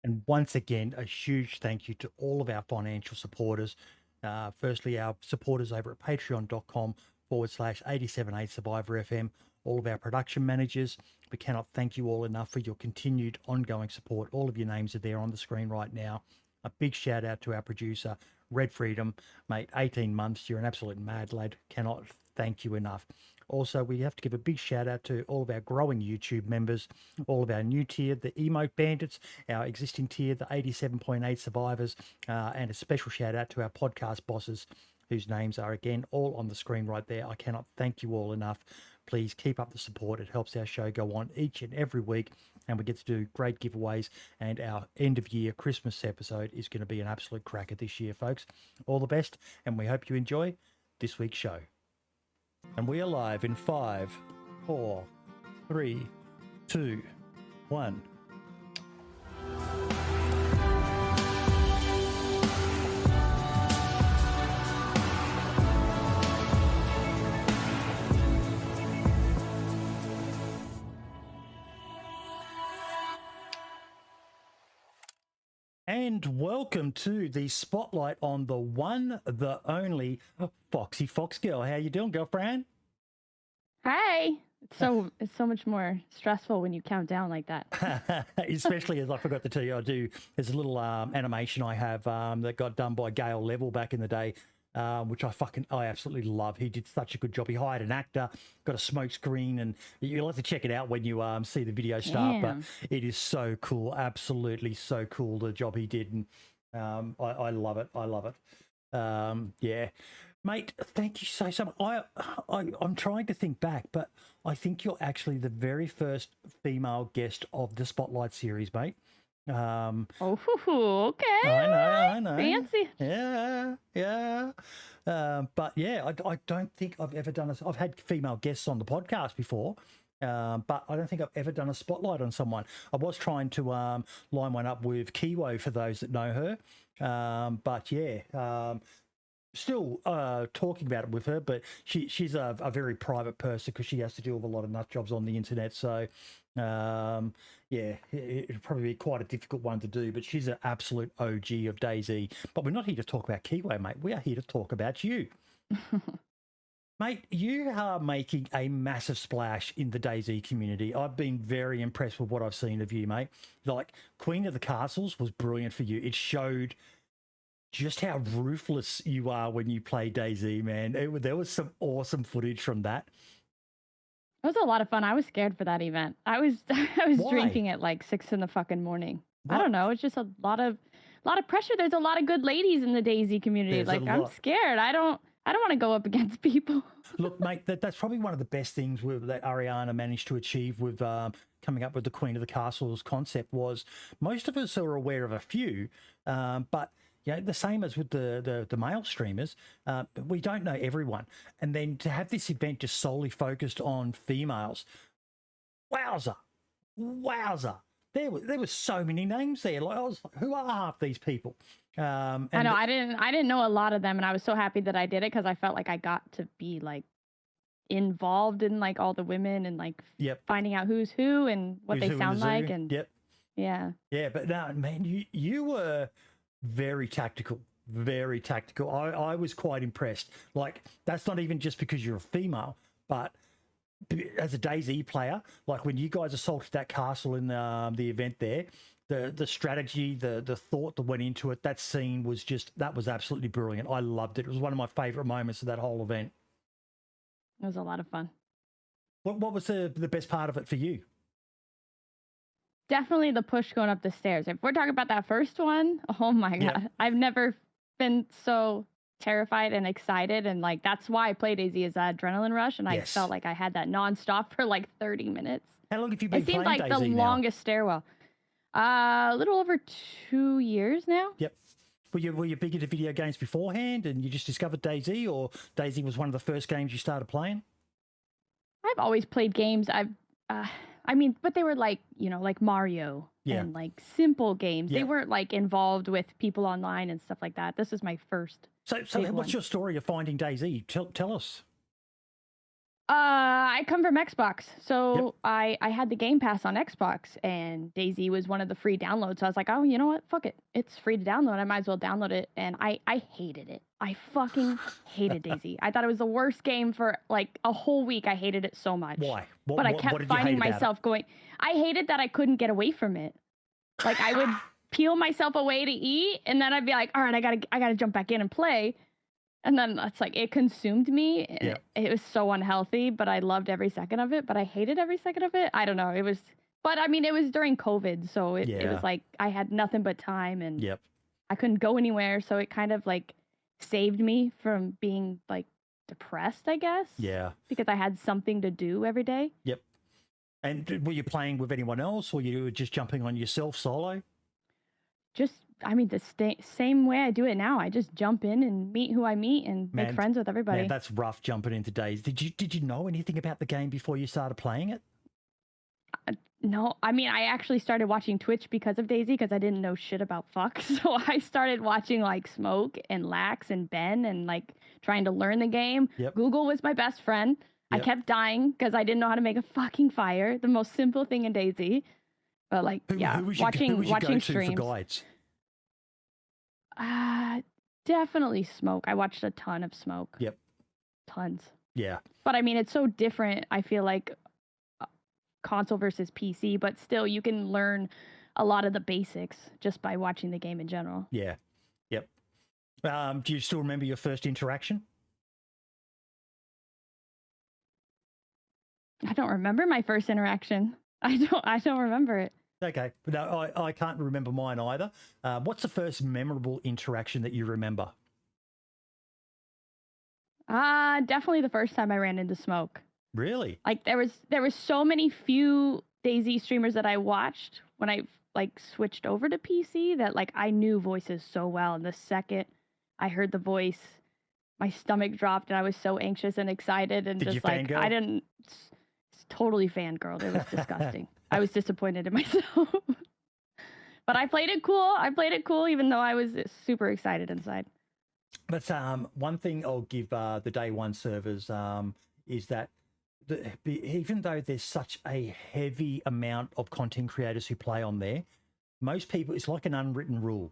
And once again, a huge thank you to all of our financial supporters. Firstly, our supporters over at patreon.com/878 Survivor FM, all of our production managers. We cannot thank you all enough for your continued ongoing support. All of your names are there on the screen right now. A big shout out to our producer, Red Freedom. Mate, 18 months. You're an absolute mad lad. Cannot thank you enough. Also, we have to give a big shout out to all of our growing YouTube members, all of our new tier, the Emote Bandits, our existing tier, the 87.8 Survivors, and a special shout out to our podcast bosses, whose names are again all on the screen right there. I cannot thank you all enough. Please keep up the support. It helps our show go on each and every week, and we get to do great giveaways. And our end of year Christmas episode is going to be an absolute cracker this year, folks. All the best, and we hope you enjoy this week's show. And we are live in 5, 4, 3, 2, 1. And welcome to the spotlight on the one, the only FoxyFoxGirl. How you doing, girlfriend? Hi. It's so much more stressful when you count down like that. Especially as I forgot to tell you, there's a little animation I have that got done by Gail Level back in the day, which I absolutely love. He did such a good job. He hired an actor, got a smoke screen, and you'll have to check it out when you see the video start. But it is so cool, absolutely so cool, the job he did, and I love it. I love it. Yeah. Mate, thank you so much. I'm trying to think back, but I think you're actually the very first female guest of the Spotlight series, mate. Oh, okay. I know. Fancy. Yeah. But yeah, I don't think I've ever done I've had female guests on the podcast before, but I don't think I've ever done a spotlight on someone. I was trying to line one up with Kiwo for those that know her, but yeah. Still talking about it with her, but she's a very private person because she has to deal with a lot of nut jobs on the internet. So, yeah, it'd probably be quite a difficult one to do, but she's an absolute OG of DayZ. But we're not here to talk about Kiwo, mate. We are here to talk about you. Mate, you are making a massive splash in the DayZ community. I've been very impressed with what I've seen of you, mate. Like, Queen of the Castles was brilliant for you. It showed just how ruthless you are when you play DayZ, man. There was some awesome footage from that. It was a lot of fun. I was scared for that event. I was drinking at like 6 in the fucking morning. What? I don't know. It's just a lot of pressure. There's a lot of good ladies in the DayZ community. There's I'm scared. I don't want to go up against people. Look, mate, that's probably one of the best things that Ariana managed to achieve with coming up with the Queen of the Castles concept was most of us are aware of a few, but yeah, the same as with the male streamers, we don't know everyone. And then to have this event just solely focused on females, wowza. There were so many names there. Like, I was like, who are half these people? I know, I didn't know a lot of them, and I was so happy that I did it because I felt like I got to be like involved in like all the women and like finding out who's who and what they sound like. And yeah. But no, man, you were very tactical. I was quite impressed. Like, that's not even just because you're a female, but as a DayZ player, like when you guys assaulted that castle in the event there, the strategy, the thought that went into it, that scene was that was absolutely brilliant. I loved it. It was one of my favorite moments of that whole event. It was a lot of fun. What was the best part of it for you? Definitely the push going up the stairs. If we're talking about that first one, oh my God. I've never been so terrified and excited. And like, that's why I played DayZ, is that adrenaline rush. And I felt like I had that nonstop for like 30 minutes. How long have you been playing DayZ now? It seemed like the longest stairwell. A little over 2 years now. Yep. Were you big into video games beforehand and you just discovered DayZ, or DayZ was one of the first games you started playing? I've always played games. But they were like, like Mario and like simple games. They weren't like involved with people online and stuff like that. This is my first. So what's your story of finding DayZ? Tell us. I come from Xbox, so Yep. I had the Game Pass on Xbox, and DayZ was one of the free downloads. So I was like, oh, you know what? Fuck it. It's free to download. I might as well download it. And I hated it. I fucking hated DayZ. I thought it was the worst game for like a whole week. I hated it so much. Why? But I kept finding myself going. I hated that I couldn't get away from it. Like I would peel myself away to eat, and then I'd be like, all right, I gotta jump back in and play. And then it's like it consumed me. Yeah. It was so unhealthy, but I loved every second of it. But I hated every second of it. I don't know. It was, but I mean, it was during COVID, so it was like I had nothing but time, and I couldn't go anywhere. So it kind of like saved me from being like depressed, I guess. Yeah. Because I had something to do every day. Yep. And were you playing with anyone else, or you were just jumping on yourself solo? Just, I mean, the same way I do it now. I just jump in and meet who I meet and make friends with everybody. Man, that's rough jumping into days. Did you know anything about the game before you started playing it? No, I mean, I actually started watching Twitch because of DayZ because I didn't know shit about fuck. So I started watching like Smoke and Lax and Ben and like trying to learn the game. Yep. Google was my best friend. Yep. I kept dying because I didn't know how to make a fucking fire. The most simple thing in DayZ. But like, watching streams. For guides? Definitely Smoke. I watched a ton of Smoke. Yep. Tons. Yeah. But I mean, it's so different. I feel like console versus PC, but still you can learn a lot of the basics just by watching the game in general. Yeah. Yep. Do you still remember your first interaction? I don't remember my first interaction. I don't remember it. Okay. No, I can't remember mine either. What's the first memorable interaction that you remember? Definitely the first time I ran into Smoke. Really? Like there was so many few DayZ streamers that I watched when I like switched over to PC that like I knew voices so well, and the second I heard the voice, my stomach dropped and I was so anxious and excited and just like I didn't totally fangirled. It was disgusting. I was disappointed in myself. But I played it cool even though I was super excited inside. But one thing I'll give the day one servers is that even though there's such a heavy amount of content creators who play on there, most people, it's like an unwritten rule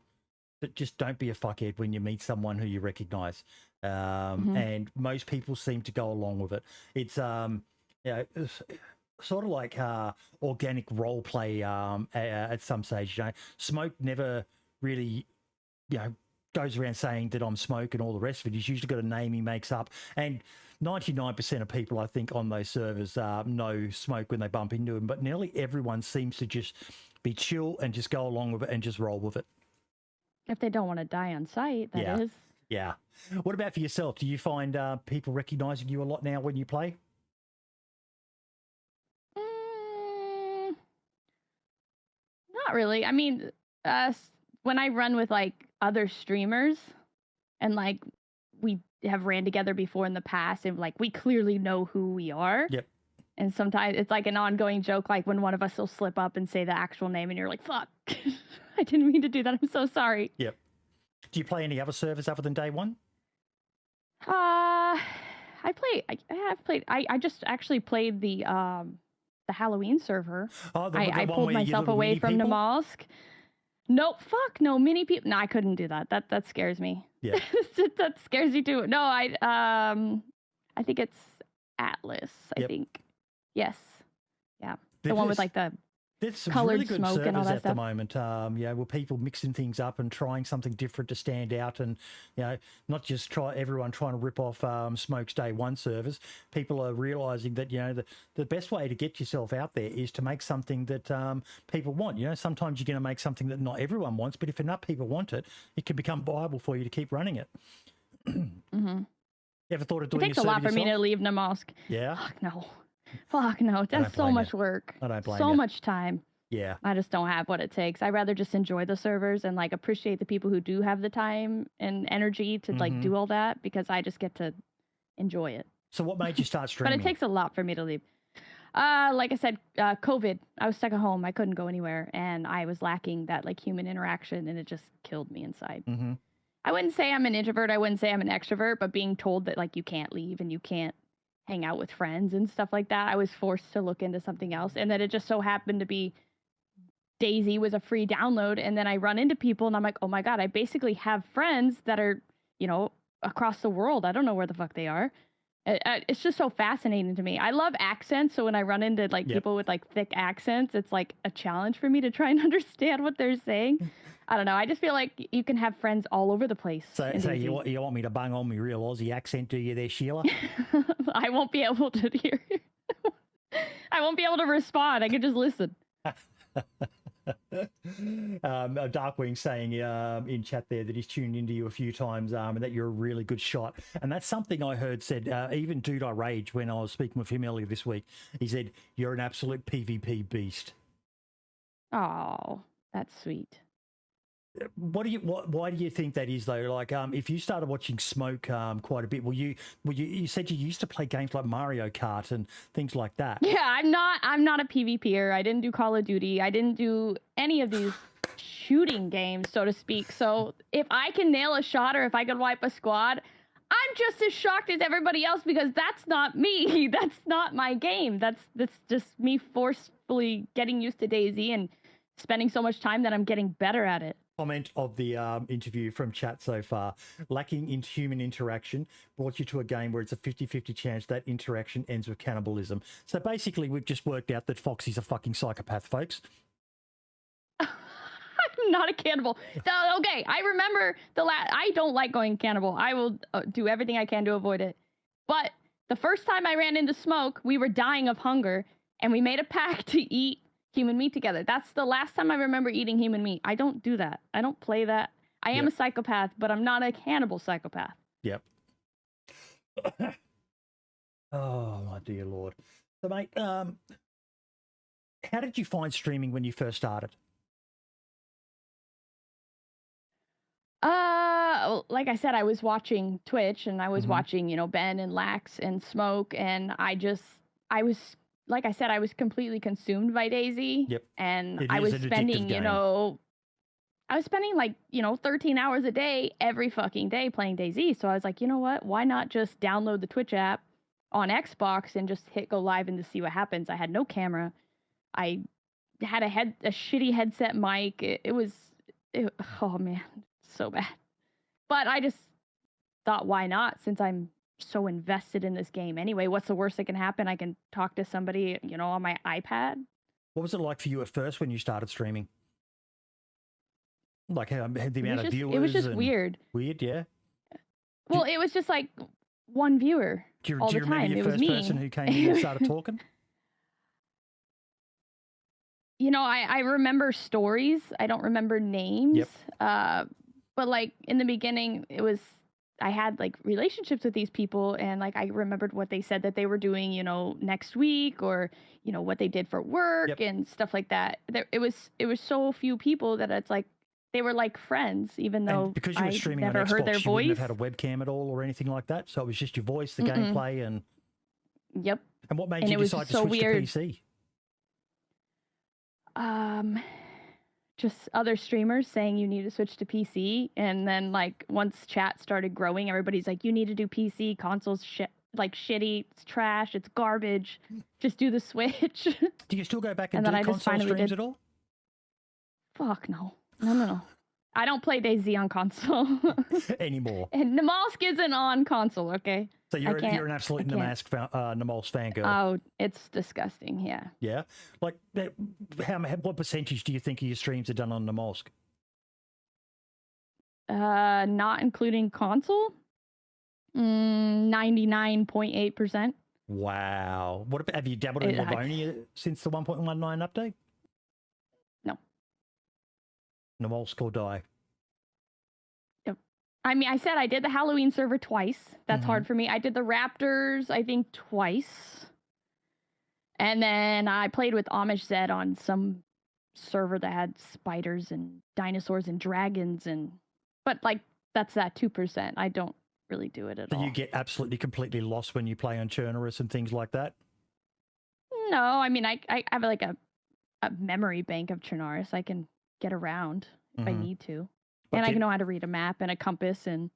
that just don't be a fuckhead when you meet someone who you recognize. And most people seem to go along with it. It's it's sort of like organic role play at some stage. You know, Smoke never really, goes around saying that I'm Smoke and all the rest of it. He's usually got a name he makes up. And 99% of people, I think, on those servers know Smoke when they bump into him. But nearly everyone seems to just be chill and just go along with it and just roll with it. If they don't want to die on sight, that is. Yeah. What about for yourself? Do you find people recognizing you a lot now when you play? Not really. I mean, when I run with like other streamers and like we have ran together before in the past and like we clearly know who we are. Yep. And sometimes it's like an ongoing joke, like when one of us will slip up and say the actual name and you're like, fuck, I didn't mean to do that. I'm so sorry. Yep. Do you play any other servers other than day one? I just actually played the Halloween server. Oh, I pulled myself away from Namalsk. Nope, fuck no, mini people. No, I couldn't do that. That scares me. Yeah. That scares you too. No, I think it's Atlas. I think. Yes. Yeah. The one with like the there's some colored really good smoke servers and all that at stuff. the moment. Where people mixing things up and trying something different to stand out, and not just everyone trying to rip off Smoke's day one servers. People are realizing that the best way to get yourself out there is to make something that people want. Sometimes you're going to make something that not everyone wants, but if enough people want it, it can become viable for you to keep running it. Ever thought of doing? It takes a lot for me to leave Namalsk. Yeah. Fuck no. That's so much work. I don't blame so you. much time. Yeah. I just don't have what it takes. I'd rather just enjoy the servers and like appreciate the people who do have the time and energy to like do all that, because I just get to enjoy it. So what made you start streaming? But it takes a lot for me to leave. Like I said, COVID. I was stuck at home. I couldn't go anywhere, and I was lacking that like human interaction, and it just killed me inside. I wouldn't say I'm an introvert. I wouldn't say I'm an extrovert, but being told that like you can't leave and you can't hang out with friends and stuff like that. I was forced to look into something else. And then it just so happened to be Daisy was a free download. And then I run into people and I'm like, oh my God, I basically have friends that are, across the world. I don't know where the fuck they are. It's just so fascinating to me. I love accents. So when I run into people with thick accents, it's like a challenge for me to try and understand what they're saying. I don't know. I just feel like you can have friends all over the place. So you want me to bang on my real Aussie accent, do you there, Sheila? I won't be able to hear. I won't be able to respond. I can just listen. Darkwing saying in chat there that he's tuned into you a few times and that you're a really good shot. And that's something I heard said, even Dude I Rage, when I was speaking with him earlier this week, he said, you're an absolute PvP beast. Oh, that's sweet. Why do you think that is though? Like, if you started watching Smoke quite a bit, you said you used to play games like Mario Kart and things like that. Yeah, I'm not a PvPer. I didn't do Call of Duty. I didn't do any of these shooting games, so to speak. So if I can nail a shot or if I can wipe a squad, I'm just as shocked as everybody else because that's not me. That's not my game. That's just me forcefully getting used to DayZ and spending so much time that I'm getting better at it. Comment of the interview from chat so far. Lacking in human interaction brought you to a game where it's a 50-50 chance that interaction ends with cannibalism. So basically, we've just worked out that Foxy's a fucking psychopath, folks. I'm not a cannibal. Okay, I remember I don't like going cannibal. I will do everything I can to avoid it. But the first time I ran into Smoke, we were dying of hunger, and we made a pact to eat human meat together. That's the last time I remember eating human meat. I don't do that. I don't play that. I am a psychopath, but I'm not a cannibal psychopath. Yep. Oh, my dear Lord. So, mate, how did you find streaming when you first started? Like I said, I was watching Twitch and I was watching, Ben and Lax and Smoke, and I was like I said, I was completely consumed by DayZ. Yep. And I was spending, 13 hours a day, every fucking day playing DayZ. So I was like, you know what? Why not just download the Twitch app on Xbox and just hit go live and to see what happens? I had no camera. I had a shitty headset mic. Oh man, so bad. But I just thought, why not? Since I'm so invested in this game anyway, what's the worst that can happen? I can talk to somebody, on my iPad. What was it like for you at first when you started streaming? Like the amount of viewers? It was just weird. Weird, yeah. Well, it was just like one viewer all the time. Do you remember your first person who came in and started talking? I remember stories. I don't remember names. Yep. But like in the beginning, I had like relationships with these people, and like I remembered what they said that they were doing, next week, or what they did for work and stuff like that. It was so few people that it's like they were like friends, even though because you were streaming never on Xbox, heard their you voice. wouldn't have had a webcam at all or anything like that. So it was just your voice, the gameplay, and yep. And what made you decide to switch to PC? Just other streamers saying you need to switch to PC, and then like once chat started growing, everybody's like, you need to do PC. Consoles shitty, it's trash, it's garbage. Just do the Switch. Do you still go back and do console streams at all? Fuck no. No. I don't play DayZ on console anymore. And Namalsk isn't on console, okay? So you're an absolute Namalsk fangirl. Oh, it's disgusting, yeah. Yeah? Like, what percentage do you think of your streams are done on Namalsk? Not including console? 99.8%. Wow. What about, have you dabbled in Livonia since the 1.19 update? No. Namalsk or die. I mean, I said I did the Halloween server twice. That's hard for me. I did the Raptors, I think, twice. And then I played with Amish Zed on some server that had spiders and dinosaurs and dragons. But, like, that's that 2%. I don't really do it at all. So you get absolutely completely lost when you play on Chernobyl and things like that? No, I mean, I have, like, a memory bank of Chernobyl. I can get around if I need to. And I know how to read a map and a compass and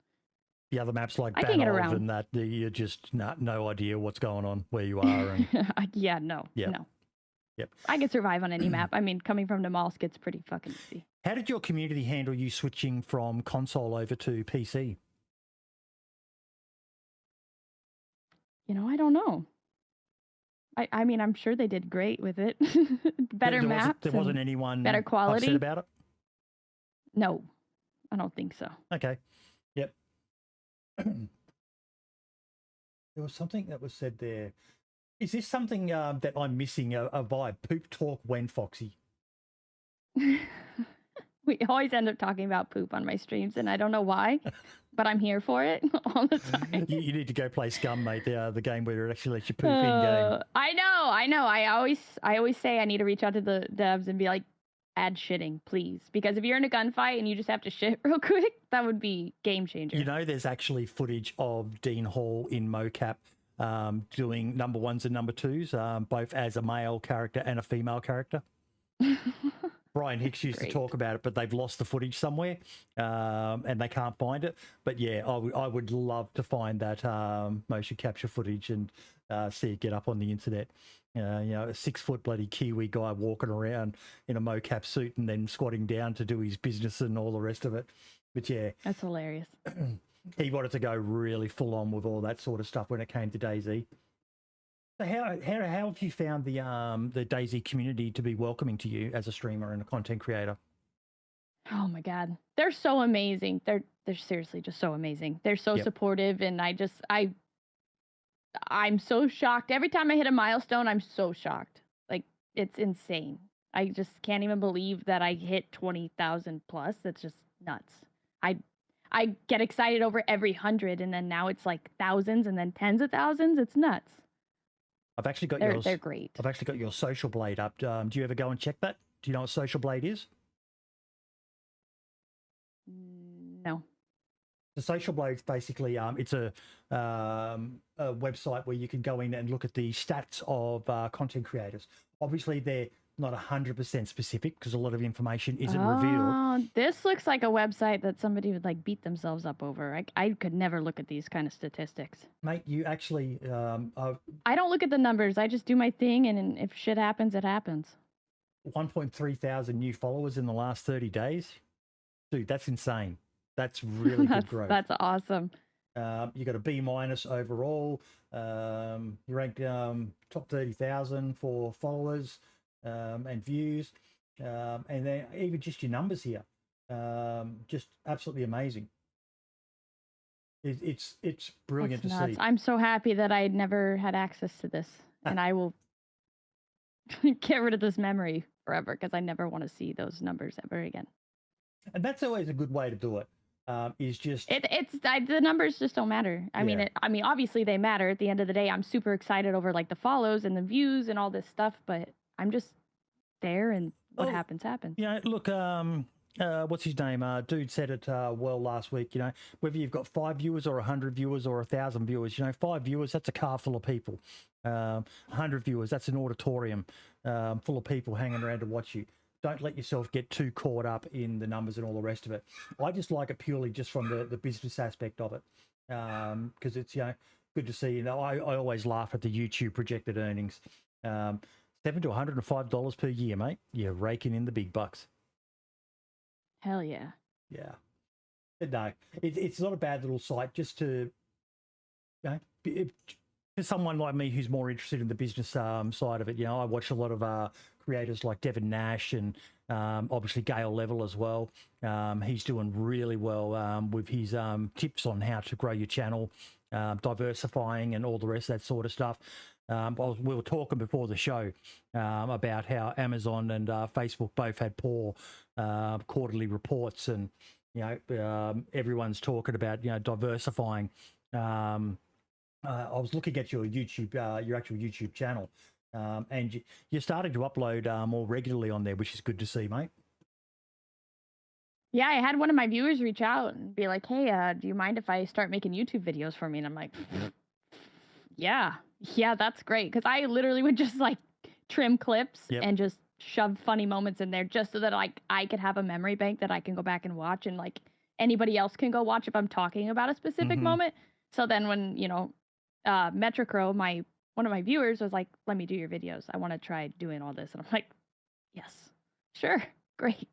The other maps like I can get Banov around. and that, you're just no idea what's going on, where you are. And yeah, no. Yep. I could survive on any map. I mean, coming from Namalsk, it's pretty fucking easy. How did your community handle you switching from console over to PC? I don't know. I mean, I'm sure they did great with it. Better maps. There wasn't anyone better quality. upset about it? No, I don't think so. Okay. Yep. There was something that was said there. Is this something that I'm missing a vibe? Poop talk when, Foxy? We always end up talking about poop on my streams, and I don't know why, but I'm here for it all the time. You need to go play Scum, mate. The game where it actually lets you poop in game. I know. I always say I need to reach out to the devs and be like, add shitting, please, because if you're in a gunfight and you just have to shit real quick, that would be game changer. There's actually footage of Dean Hall in mocap doing number ones and number twos, both as a male character and a female character. Brian Hicks used to talk about it, but they've lost the footage somewhere and they can't find it. But yeah, I would love to find that motion capture footage and see it get up on the internet. A 6-foot bloody Kiwi guy walking around in a mocap suit and then squatting down to do his business and all the rest of it. But yeah. That's hilarious. He wanted to go really full on with all that sort of stuff when it came to DayZ. So how have you found the DayZ community to be welcoming to you as a streamer and a content creator? Oh my God, they're so amazing. They're seriously just so amazing. They're so supportive, and I'm so shocked every time I hit a milestone. I'm so shocked. Like, it's insane. I just can't even believe that I hit 20,000 plus. That's just nuts. I get excited over every 100, and then now it's like thousands and then tens of thousands. It's nuts. I've actually got they're great. I've actually got your Social Blade up. Do you ever go and check that? Do you know what Social Blade is? No. The Social Blade's basically it's a website where you can go in and look at the stats of content creators. Obviously, they're not 100% specific because a lot of information isn't revealed. This looks like a website that somebody would like beat themselves up over. I could never look at these kind of statistics. Mate, you actually... I don't look at the numbers. I just do my thing, and if shit happens, it happens. 1.3 thousand new followers in the last 30 days. Dude, that's insane. That's really good growth. That's awesome. You got a B- overall. You ranked top 30,000 for followers and views, and then even just your numbers here, just absolutely amazing. It's brilliant to see. I'm so happy that I never had access to this, and I will get rid of this memory forever because I never want to see those numbers ever again. And that's always a good way to do it. Is just the numbers just don't matter. I mean, obviously they matter. At the end of the day, I'm super excited over like the follows and the views and all this stuff, but I'm just there, and what happens. Look, what's his name? Dude said it well last week. Whether you've got 5 viewers or 100 viewers or 1,000 viewers, 5 viewers, that's a car full of people. 100 viewers, that's an auditorium full of people hanging around to watch you. Don't let yourself get too caught up in the numbers and all the rest of it. I just like it purely just from the business aspect of it, because it's good to see. I always laugh at the YouTube projected earnings. $7 to $105 per year, mate. You're raking in the big bucks. Hell yeah. Yeah. But no, it's not a bad little site just to, for someone like me who's more interested in the business side of it. I watch a lot of creators like Devin Nash and obviously Gail Level as well. He's doing really well with his tips on how to grow your channel, diversifying and all the rest of that sort of stuff. We were talking before the show about how Amazon and Facebook both had poor quarterly reports, and everyone's talking about diversifying. I was looking at your YouTube, your actual YouTube channel, and you're starting to upload more regularly on there, which is good to see, mate. Yeah, I had one of my viewers reach out and be like, "Hey, do you mind if I start making YouTube videos for me?" And I'm like, "Yeah, that's great," because I literally would just like trim clips and just shove funny moments in there just so that I could have a memory bank that I can go back and watch and like anybody else can go watch if I'm talking about a specific moment. So then when, Metrocrow, one of my viewers was like, let me do your videos. I want to try doing all this. And I'm like, yes, sure. Great.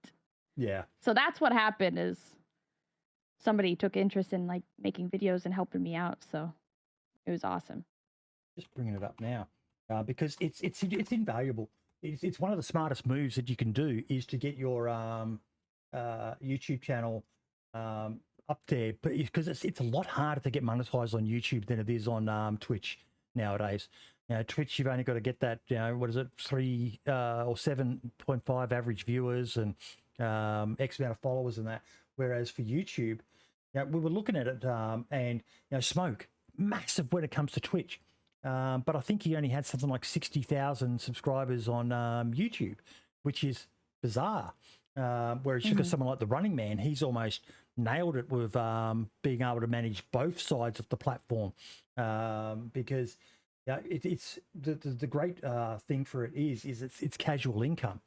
Yeah. So that's what happened is somebody took interest in like making videos and helping me out. So it was awesome. Just bringing it up now because it's invaluable. It's one of the smartest moves that you can do is to get your YouTube channel up there, but because it's a lot harder to get monetized on YouTube than it is on Twitch nowadays. Twitch, you've only got to get that, what is it, 3 or 7.5 average viewers and X amount of followers and that. Whereas for YouTube, we were looking at it and Smoke, massive when it comes to Twitch. But I think he only had something like 60,000 subscribers on YouTube, which is bizarre. Whereas you got someone like the Running Man, he's almost nailed it with being able to manage both sides of the platform because it's the great thing for it is it's casual income.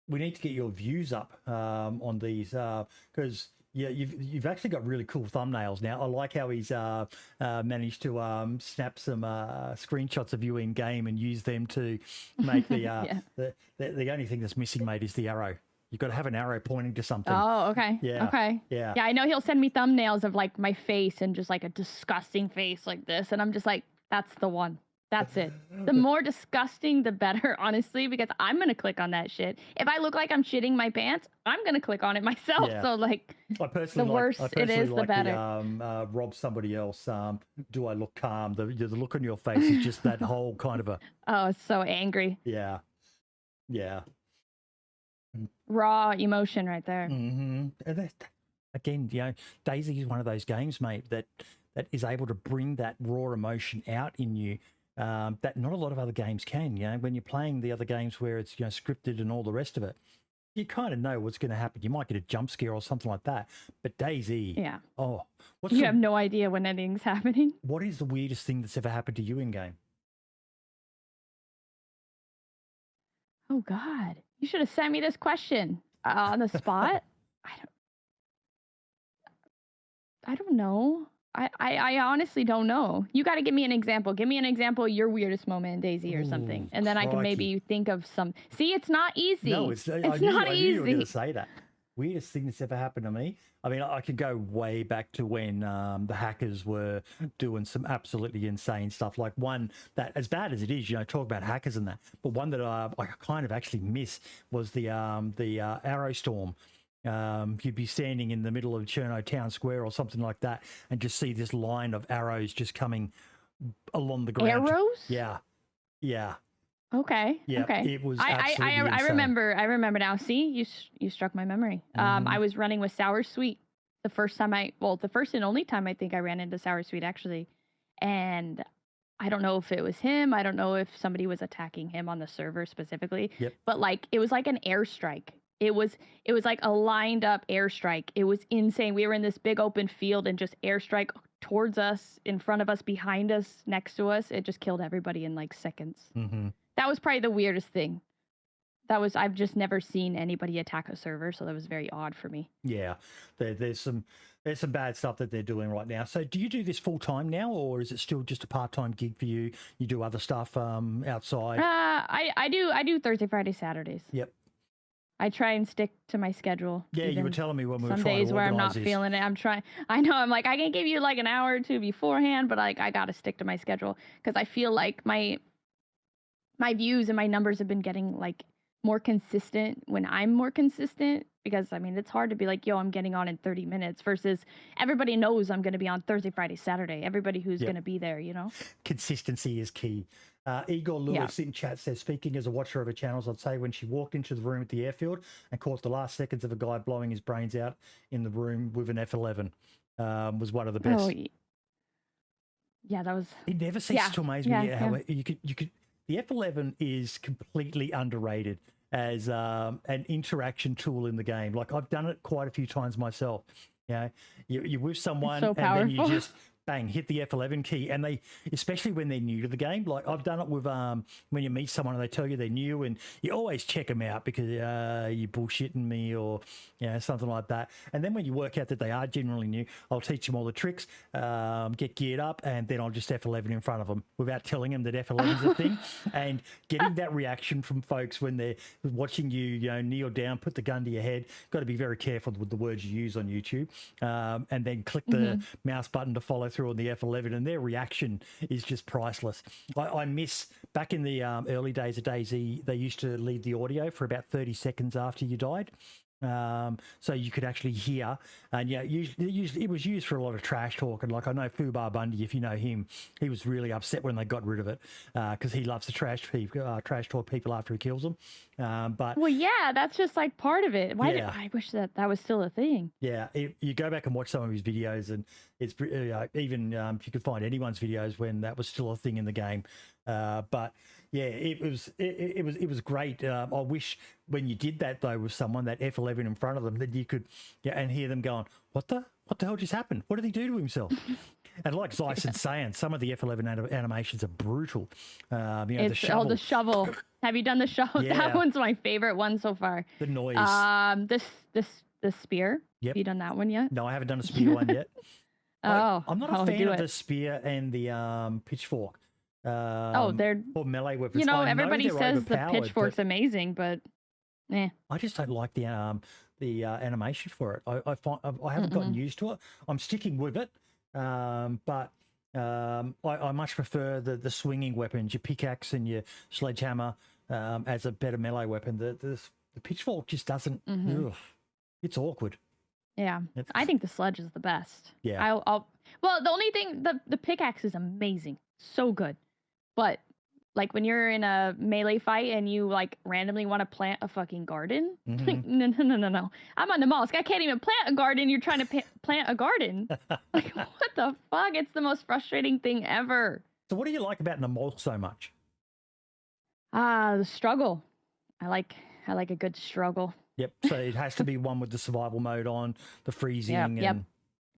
We need to get your views up on these because you've actually got really cool thumbnails now. I like how he's managed to snap some screenshots of you in game and use them to make the the only thing that's missing, mate, is the arrow. You've got to have an arrow pointing to something. Oh, okay. Yeah. Okay. Yeah. Yeah, I know he'll send me thumbnails of like my face and just like a disgusting face like this. And I'm just like, that's the one. That's it. The more disgusting, the better, honestly, because I'm going to click on that shit. If I look like I'm shitting my pants, I'm going to click on it myself. Yeah. So like, the worse it is, the better. Rob somebody else. Do I look calm? The look on your face is just that whole kind of a... Oh, it's so angry. Yeah. Yeah. Raw emotion right there. And again, DayZ is one of those games, mate, that is able to bring that raw emotion out in you that not a lot of other games can. When you're playing the other games where it's scripted and all the rest of it, you kind of know what's going to happen. You might get a jump scare or something like that. But DayZ, you have no idea when anything's happening. What is the weirdest thing that's ever happened to you in game? Oh God. You should have sent me this question on the spot. I don't know. I honestly don't know. You got to give me an example. Give me an example of your weirdest moment in DayZ or something, and then I can maybe think of some. See, it's not easy. No, it's not easy. I knew you were going to say that. Weirdest thing that's ever happened to me. I mean, I could go way back to when the hackers were doing some absolutely insane stuff. Like one that, as bad as it is, talk about hackers and that, but one that I kind of actually miss was the Arrow Storm. You'd be standing in the middle of Cherno Town Square or something like that, and just see this line of arrows just coming along the ground. Arrows? Yeah. Okay. Yeah, okay. it was absolutely insane. I remember now. See, you struck my memory. I was running with Sour Sweet the first and only time I think I ran into Sour Sweet actually, and I don't know if it was him. I don't know if somebody was attacking him on the server specifically. Yep. But like it was like an airstrike. It was like a lined up airstrike. It was insane. We were in this big open field and just airstrike towards us, in front of us, behind us, next to us. It just killed everybody in like seconds. That was probably the weirdest thing. I've just never seen anybody attack a server, so that was very odd for me. Yeah, there's some bad stuff that they're doing right now. So do you do this full time now, or is it still just a part-time gig for you? You do other stuff outside? I do Thursday, Friday, Saturdays. Yep. I try and stick to my schedule. Yeah, you were telling me when we were trying to some days where I'm not this. feeling it. I know, I'm like, I can give you like an hour or two beforehand, but like I got to stick to my schedule because I feel like my views and my numbers have been getting like more consistent when I'm more consistent, because I mean, it's hard to be like, yo, I'm getting on in 30 minutes versus everybody knows I'm going to be on Thursday, Friday, Saturday. Everybody who's going to be there, Consistency is key. Igor Lewis in chat says, speaking as a watcher of her channels, I'd say when she walked into the room at the airfield and caught the last seconds of a guy blowing his brains out in the room with an F11 was one of the best. Oh, yeah, that was... It never ceases to amaze me how you could... The F11 is completely underrated as an interaction tool in the game. Like I've done it quite a few times myself. You're with someone so and then you just bang, hit the F11 key. And they, especially when they're new to the game, like I've done it with when you meet someone and they tell you they're new, and you always check them out because you're bullshitting me or something like that. And then when you work out that they are generally new, I'll teach them all the tricks, get geared up, and then I'll just F11 in front of them without telling them that F11 is a thing. And getting that reaction from folks when they're watching you, kneel down, put the gun to your head. Got to be very careful with the words you use on YouTube, and then click the mouse button to follow through on the F11, and their reaction is just priceless. I miss back in the early days of DayZ, they used to leave the audio for about 30 seconds after you died. So you could actually hear, and it was used for a lot of trash talk. And like I know Fubar Bundy, if you know him, he was really upset when they got rid of it because he loves to trash talk people after he kills them. But well, yeah, that's just like part of it. I wish that was still a thing. Yeah, you go back and watch some of his videos, and it's even if you could find anyone's videos when that was still a thing in the game. But yeah, it was great. I wish when you did that though with someone, that F11 in front of them, that you could and hear them going, what the hell just happened? What did he do to himself? And like Zyson's saying, some of the F11 animations are brutal. It's the shovel. The shovel. Have you done the shovel? Yeah. That one's my favorite one so far. The noise. The spear. Yep. Have you done that one yet? No, I haven't done a spear one yet. I'm not a fan of the spear and the pitchfork. They're or melee weapons. Everybody says the pitchfork's amazing, but I just don't like the animation for it. I haven't gotten used to it. I'm sticking with it, but I much prefer the swinging weapons, your pickaxe and your sledgehammer, as a better melee weapon. The pitchfork just doesn't. It's awkward. Yeah, I think the sledge is the best. Yeah. Well, the only thing, the pickaxe is amazing, so good, but like when you're in a melee fight and you like randomly want to plant a fucking garden, like, no. I'm on the Mollusk. I can't even plant a garden. You're trying to plant a garden. Like, what the fuck? It's the most frustrating thing ever. So what do you like about Namolk so much? The struggle. I like a good struggle. Yep. So it has to be one with the survival mode on, the freezing. Yep.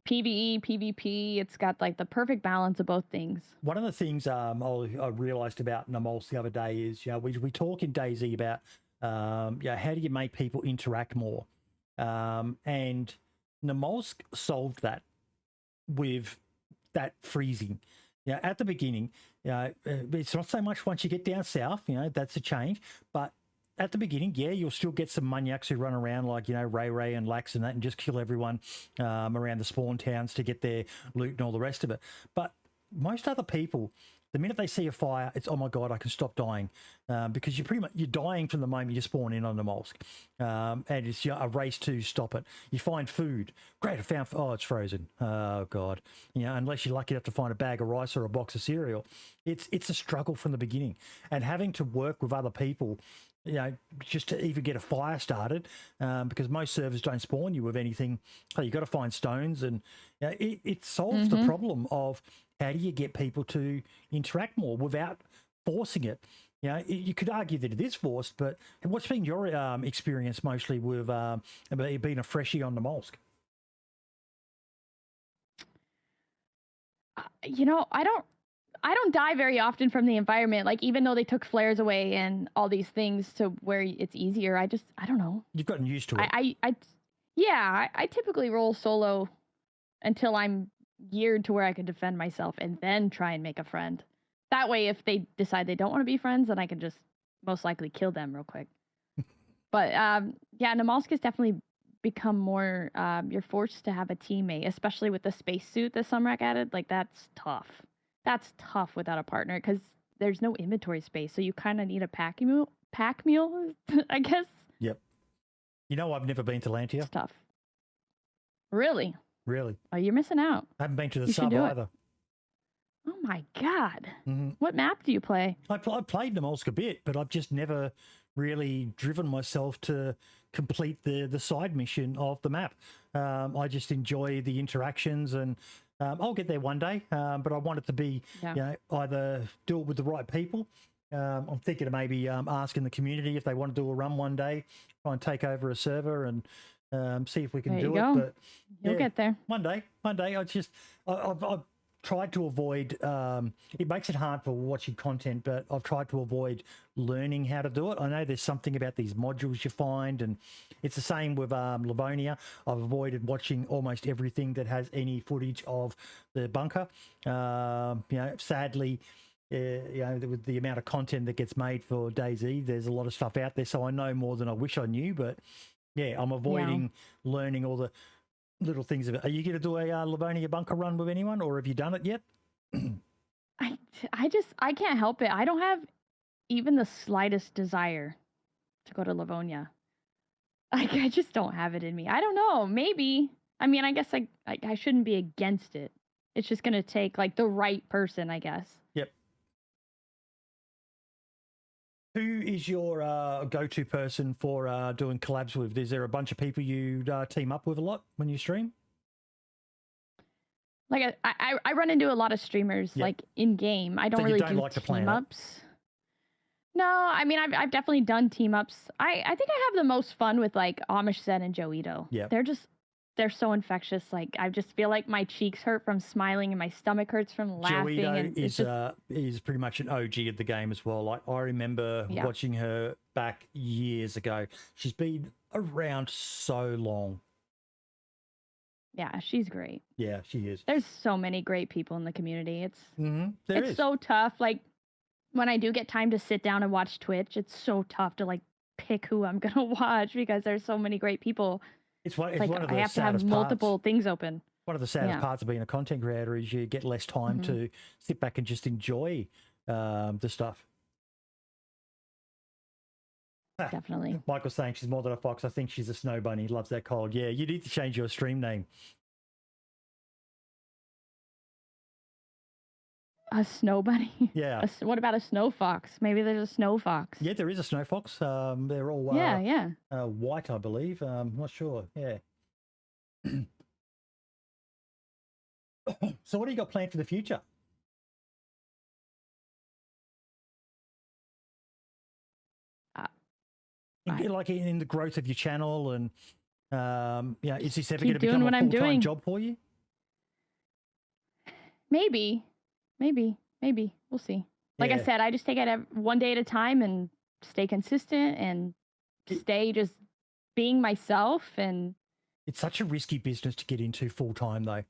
PvE, PvP, it's got like the perfect balance of both things. One of the things I realized about Namolsk the other day is, we talk in DayZ about, how do you make people interact more? And Namolsk solved that with that freezing. At the beginning, it's not so much once you get down south, that's a change, but at the beginning, you'll still get some maniacs who run around like, Ray and Lax and that, and just kill everyone around the spawn towns to get their loot and all the rest of it. But most other people, the minute they see a fire, it's, oh my God, I can stop dying, because you're dying from the moment you spawn in on the Mollusk, and it's a race to stop it. You find food, great, I found, it's frozen, oh God, unless you're lucky enough to find a bag of rice or a box of cereal. It's a struggle from the beginning, and having to work with other people, just to even get a fire started, because most servers don't spawn you with anything. So you've got to find stones, and it solves the problem of how do you get people to interact more without forcing it. You could argue that it is forced, but what's been your experience mostly with being a freshie on the Mollusk? I don't die very often from the environment. Like, even though they took flares away and all these things to where it's easier, I don't know. You've gotten used to it. I typically roll solo until I'm geared to where I can defend myself and then try and make a friend. That way, if they decide they don't want to be friends, then I can just most likely kill them real quick. But Namolsk has definitely become more, you're forced to have a teammate, especially with the spacesuit that Sumrak added. Like, that's tough. That's tough without a partner because there's no inventory space. So you kind of need a pack mule, I guess. Yep. I've never been to Lantia. It's tough. Really? Really? Oh, you're missing out. I haven't been to the sub either. Oh my God. What map do you play? I played Namolsk a bit, but I've just never really driven myself to complete the side mission of the map. I just enjoy the interactions, and I'll get there one day, but I want it to be, either do it with the right people. I'm thinking of maybe asking the community if they want to do a run one day, try and take over a server and see if we can do it. But you'll get there one day. tried to avoid. It makes it hard for watching content, but I've tried to avoid learning how to do it. I know there's something about these modules you find, and it's the same with Livonia. I've avoided watching almost everything that has any footage of the bunker. Sadly. With the amount of content that gets made for DayZ, there's a lot of stuff out there. So I know more than I wish I knew, but yeah, I'm avoiding learning all the little things of it. Are you going to do a Livonia bunker run with anyone, or have you done it yet? I can't help it. I don't have even the slightest desire to go to Livonia. I just don't have it in me. I don't know. Maybe. I mean, I guess I shouldn't be against it. It's just going to take like the right person, I guess. Yep. Who is your go-to person for doing collabs with? Is there a bunch of people you team up with a lot when you stream? Like I run into a lot of streamers like in game. I don't really do like team ups. No, I mean I've definitely done team ups. I think I have the most fun with like Amish Zen and Joito. Yeah, they're so infectious. Like I just feel like my cheeks hurt from smiling and my stomach hurts from laughing. Joito is pretty much an OG of the game as well. Like I remember watching her back years ago. She's been around so long. Yeah, she's great. Yeah, she is. There's so many great people in the community. It's so tough. Like when I do get time to sit down and watch Twitch, it's so tough to like pick who I'm gonna watch because there's so many great people. It's one of the I have to have multiple things open. One of the saddest parts of being a content creator is you get less time to sit back and just enjoy the stuff. Definitely. Michael's saying she's more than a fox. I think she's a snow bunny. Loves that cold. Yeah, you need to change your stream name. A snow bunny? Yeah. What about a snow fox? Maybe there's a snow fox. Yeah, there is a snow fox. They're all white, I believe. I'm not sure. Yeah. So what do you got planned for the future? Like in the growth of your channel and is this ever going to become a full-time job for you? Maybe. We'll see. Like I said, I just take it one day at a time and stay consistent and stay just being myself. And it's such a risky business to get into full-time though,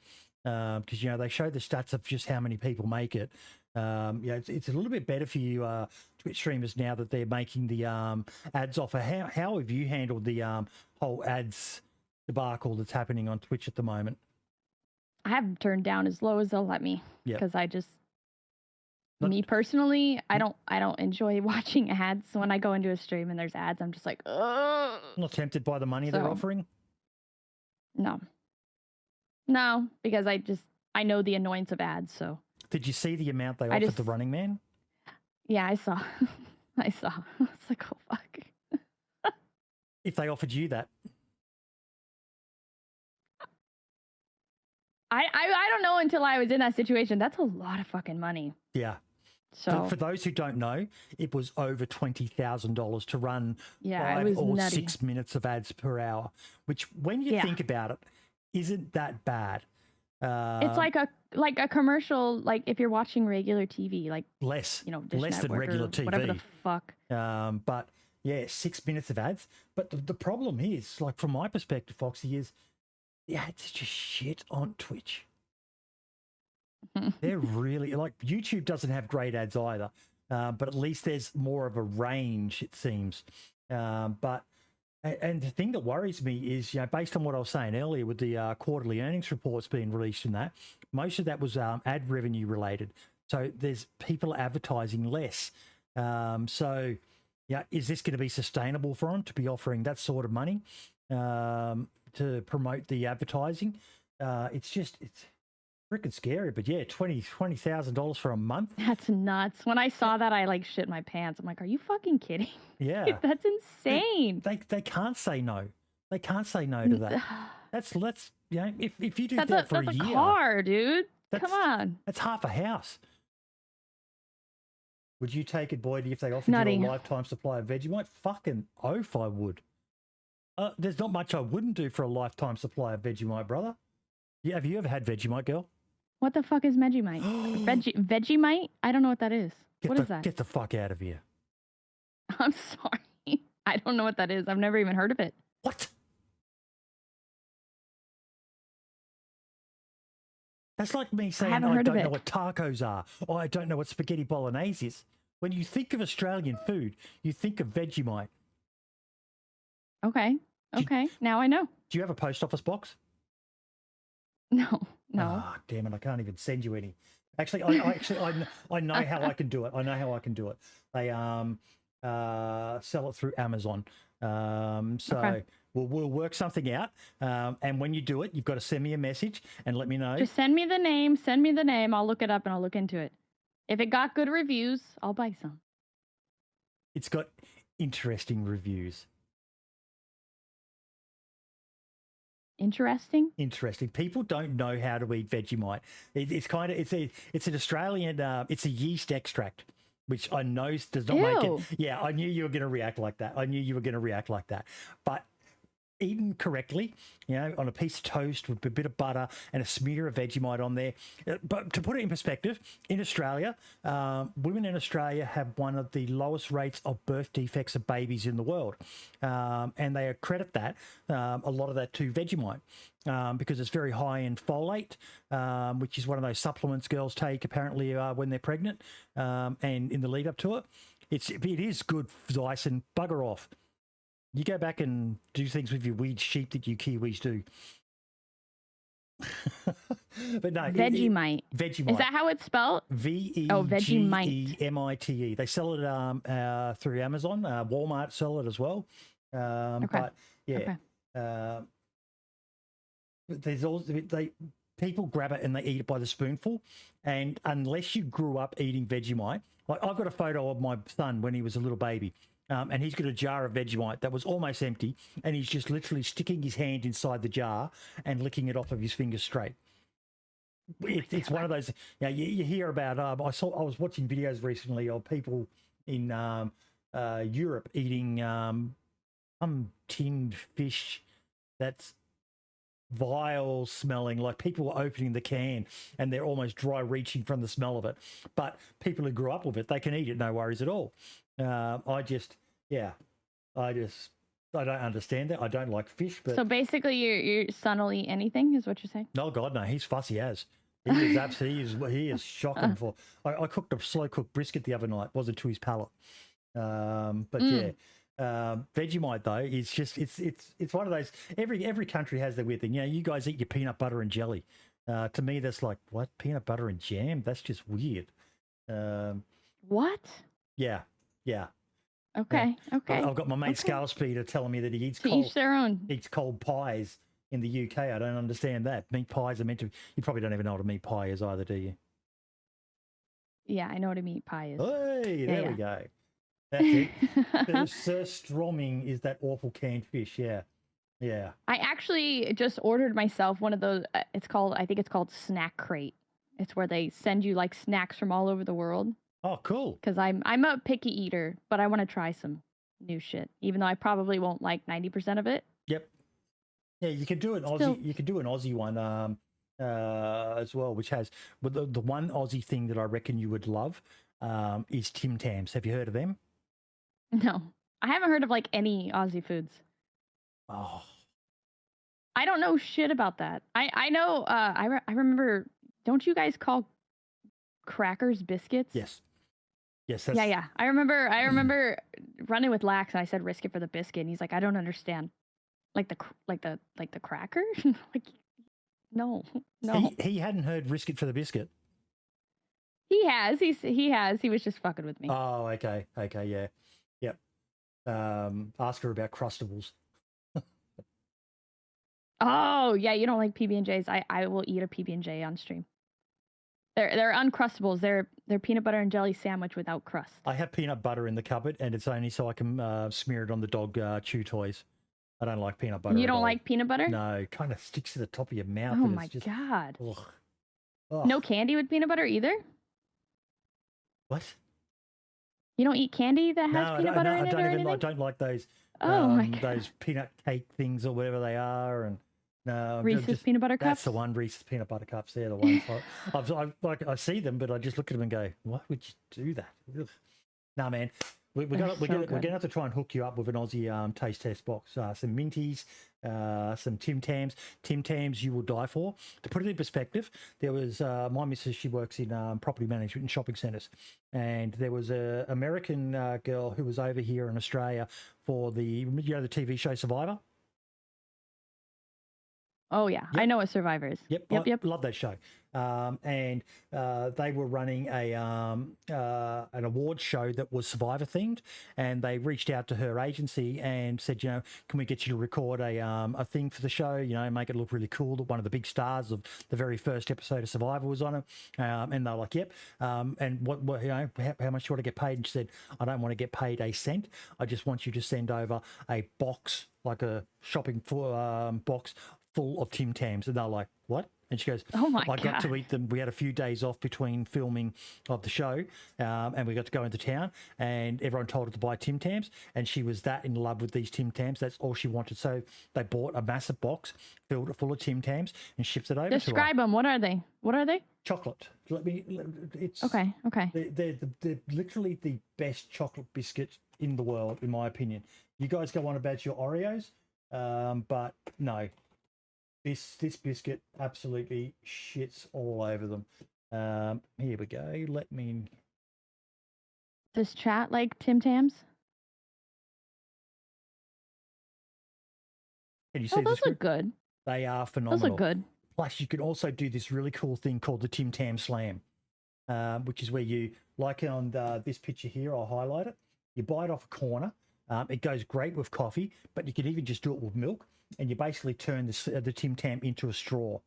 because they show the stats of just how many people make it. It's a little bit better for you Twitch streamers now that they're making the ads offer. How have you handled the whole ads debacle that's happening on Twitch at the moment? I have turned down as low as they'll let me because me personally, I don't enjoy watching ads. When I go into a stream and there's ads, I'm just like, ugh. Not tempted by the money they're offering? No, because I know the annoyance of ads. So did you see the amount they offered the Running Man? Yeah, I saw. I was like, oh fuck. If they offered you that. I don't know until I was in that situation. That's a lot of fucking money. Yeah. So for those who don't know, it was over $20,000 to run 5 or 6 minutes of ads per hour, which when you think about it, isn't that bad. It's like a commercial, like if you're watching regular TV, like less Dish than regular TV, whatever the fuck. But yeah, 6 minutes of ads. But the problem is, like from my perspective, Foxy, is the ads are just shit on Twitch. They're really like YouTube doesn't have great ads either, but at least there's more of a range, it seems. But the thing that worries me is, based on what I was saying earlier with the quarterly earnings reports being released in that, most of that was ad revenue related. So there's people advertising less. So is this going to be sustainable for them to be offering that sort of money to promote the advertising? It's freaking scary, but yeah, $20,000 for a month. That's nuts. When I saw that, I like shit my pants. I'm like, are you fucking kidding? Yeah, that's insane. They can't say no. They can't say no to that. Let's if you do that for a year, a car, dude. Come on, that's half a house. Would you take it, Boyd, if they offered you a lifetime supply of Vegemite? Fucking oath, I would. There's not much I wouldn't do for a lifetime supply of Vegemite, brother. Yeah, have you ever had Vegemite, girl? What the fuck is Vegemite? Vegemite? I don't know what that is. What is that? Get the fuck out of here. I'm sorry. I don't know what that is. I've never even heard of it. What? That's like me saying I don't know what tacos are, or I don't know what spaghetti bolognese is. When you think of Australian food, you think of Vegemite. Okay. Okay. Now I know. Do you have a post office box? No. Ah, damn it! I can't even send you any. Actually, I know how I can do it. I know how I can do it. They sell it through Amazon. Okay. We'll work something out. And when you do it, you've got to send me a message and let me know. Just send me the name. Send me the name. I'll look it up and I'll look into it. If it got good reviews, I'll buy some. It's got interesting reviews. Interesting. People don't know how to eat Vegemite. It's an Australian. It's a yeast extract, which I know does not make it. Yeah, I knew you were going to react like that. But eaten correctly, on a piece of toast with a bit of butter and a smear of Vegemite on there. But to put it in perspective, in Australia, women in Australia have one of the lowest rates of birth defects of babies in the world. And they accredit that, a lot of that to Vegemite, because it's very high in folate, which is one of those supplements girls take apparently when they're pregnant, and in the lead up to it. It is good for ice and bugger off. You go back and do things with your weed sheep that you Kiwis do. But no. Vegemite. Vegemite. Is that how it's spelled? Vegemite. They sell it through Amazon. Walmart sell it as well. Okay. But yeah. Okay. There's also people grab it and they eat it by the spoonful. And unless you grew up eating Vegemite, like I've got a photo of my son when he was a little baby. And he's got a jar of Vegemite that was almost empty, and he's just literally sticking his hand inside the jar and licking it off of his fingers straight. It's one of those. You hear about. I was watching videos recently of people in Europe eating some tinned fish that's vile smelling, like people were opening the can and they're almost dry reaching from the smell of it. But people who grew up with it, they can eat it, no worries at all. I don't understand that. I don't like fish. But so basically, your son will eat anything, is what you're saying? No, God, no. He's fussy as. He is shocking for. I cooked a slow cooked brisket the other night. Wasn't to his palate. Vegemite though is just it's one of those. Every country has their weird thing. You guys eat your peanut butter and jelly. To me, that's like, what, peanut butter and jam? That's just weird. What? Yeah. Okay. I've got my mate Scalspeeder telling me that he eats cold pies in the UK. I don't understand that. Meat pies are meant to. You probably don't even know what a meat pie is either, do you? Yeah, I know what a meat pie is. Hey, there we go. That's it. The surströmming is that awful canned fish. Yeah. I actually just ordered myself one of those. I think it's called Snack Crate. It's where they send you like snacks from all over the world. Oh, cool. Because I'm a picky eater, but I want to try some new shit, even though I probably won't like 90% of it. Yep. Yeah, you could do an Aussie. You could do an Aussie one as well, which has the one Aussie thing that I reckon you would love is Tim Tams. Have you heard of them? No, I haven't heard of like any Aussie foods. Oh, I don't know shit about that. I know. I remember. Don't you guys call crackers biscuits? Yes. Yeah. I remember running with Lax and I said risk it for the biscuit, and he's like, I don't understand. Like the cracker? Like, no. He hadn't heard risk it for the biscuit. He has. He has. He was just fucking with me. Oh, okay, yeah, yep. Ask her about Crustables. Oh yeah, you don't like PB&Js. I will eat a PB&J on stream. They're Uncrustables. They're peanut butter and jelly sandwich without crust. I have peanut butter in the cupboard, and it's only so I can smear it on the dog chew toys. I don't like peanut butter. You don't like peanut butter? No, it kind of sticks to the top of your mouth. Oh my God. Ugh. No candy with peanut butter either? What? You don't eat candy that has peanut butter in it or anything? I don't like those. Oh my God. Those peanut cake things or whatever they are, and No, Reese's peanut butter cups. That's the one. Reese's peanut butter cups. They're the ones. I see them, but I just look at them and go, "Why would you do that?" Ugh. Nah, man. We're gonna have to try and hook you up with an Aussie taste test box. Some Minties, some Tim Tams. Tim Tams you will die for. To put it in perspective, there was my missus. She works in property management and shopping centres, and there was a American girl who was over here in Australia for the the TV show Survivor. Oh yeah, yep. I know what Survivor is. Yep. Love that show. And they were running an award show that was Survivor themed, and they reached out to her agency and said, can we get you to record a thing for the show? Make it look really cool. That one of the big stars of the very first episode of Survivor was on it. And they're like, yep. And what how much do you want to get paid? And she said, I don't want to get paid a cent. I just want you to send over a box, like a shopping box full of Tim Tams. And they're like, what? And she goes, oh my I God. got to eat them. We had a few days off between filming of the show, and we got to go into town, and everyone told her to buy Tim Tams, and she was that in love with these Tim Tams. That's all she wanted. So they bought a massive box filled it full of Tim Tams and ships it over to her. Describe them. What are they? Chocolate. It's okay. They're literally the best chocolate biscuit in the world, in my opinion. You guys go on about your Oreos, but no. This biscuit absolutely shits all over them. Here we go. Does chat like Tim Tams? Can you see those look good. They are phenomenal. Those look good. Plus, you can also do this really cool thing called the Tim Tam Slam, which is where you, like on this picture here, I'll highlight it. You bite off a corner. It goes great with coffee, but you can even just do it with milk. And you basically turn the Tim Tam into a straw,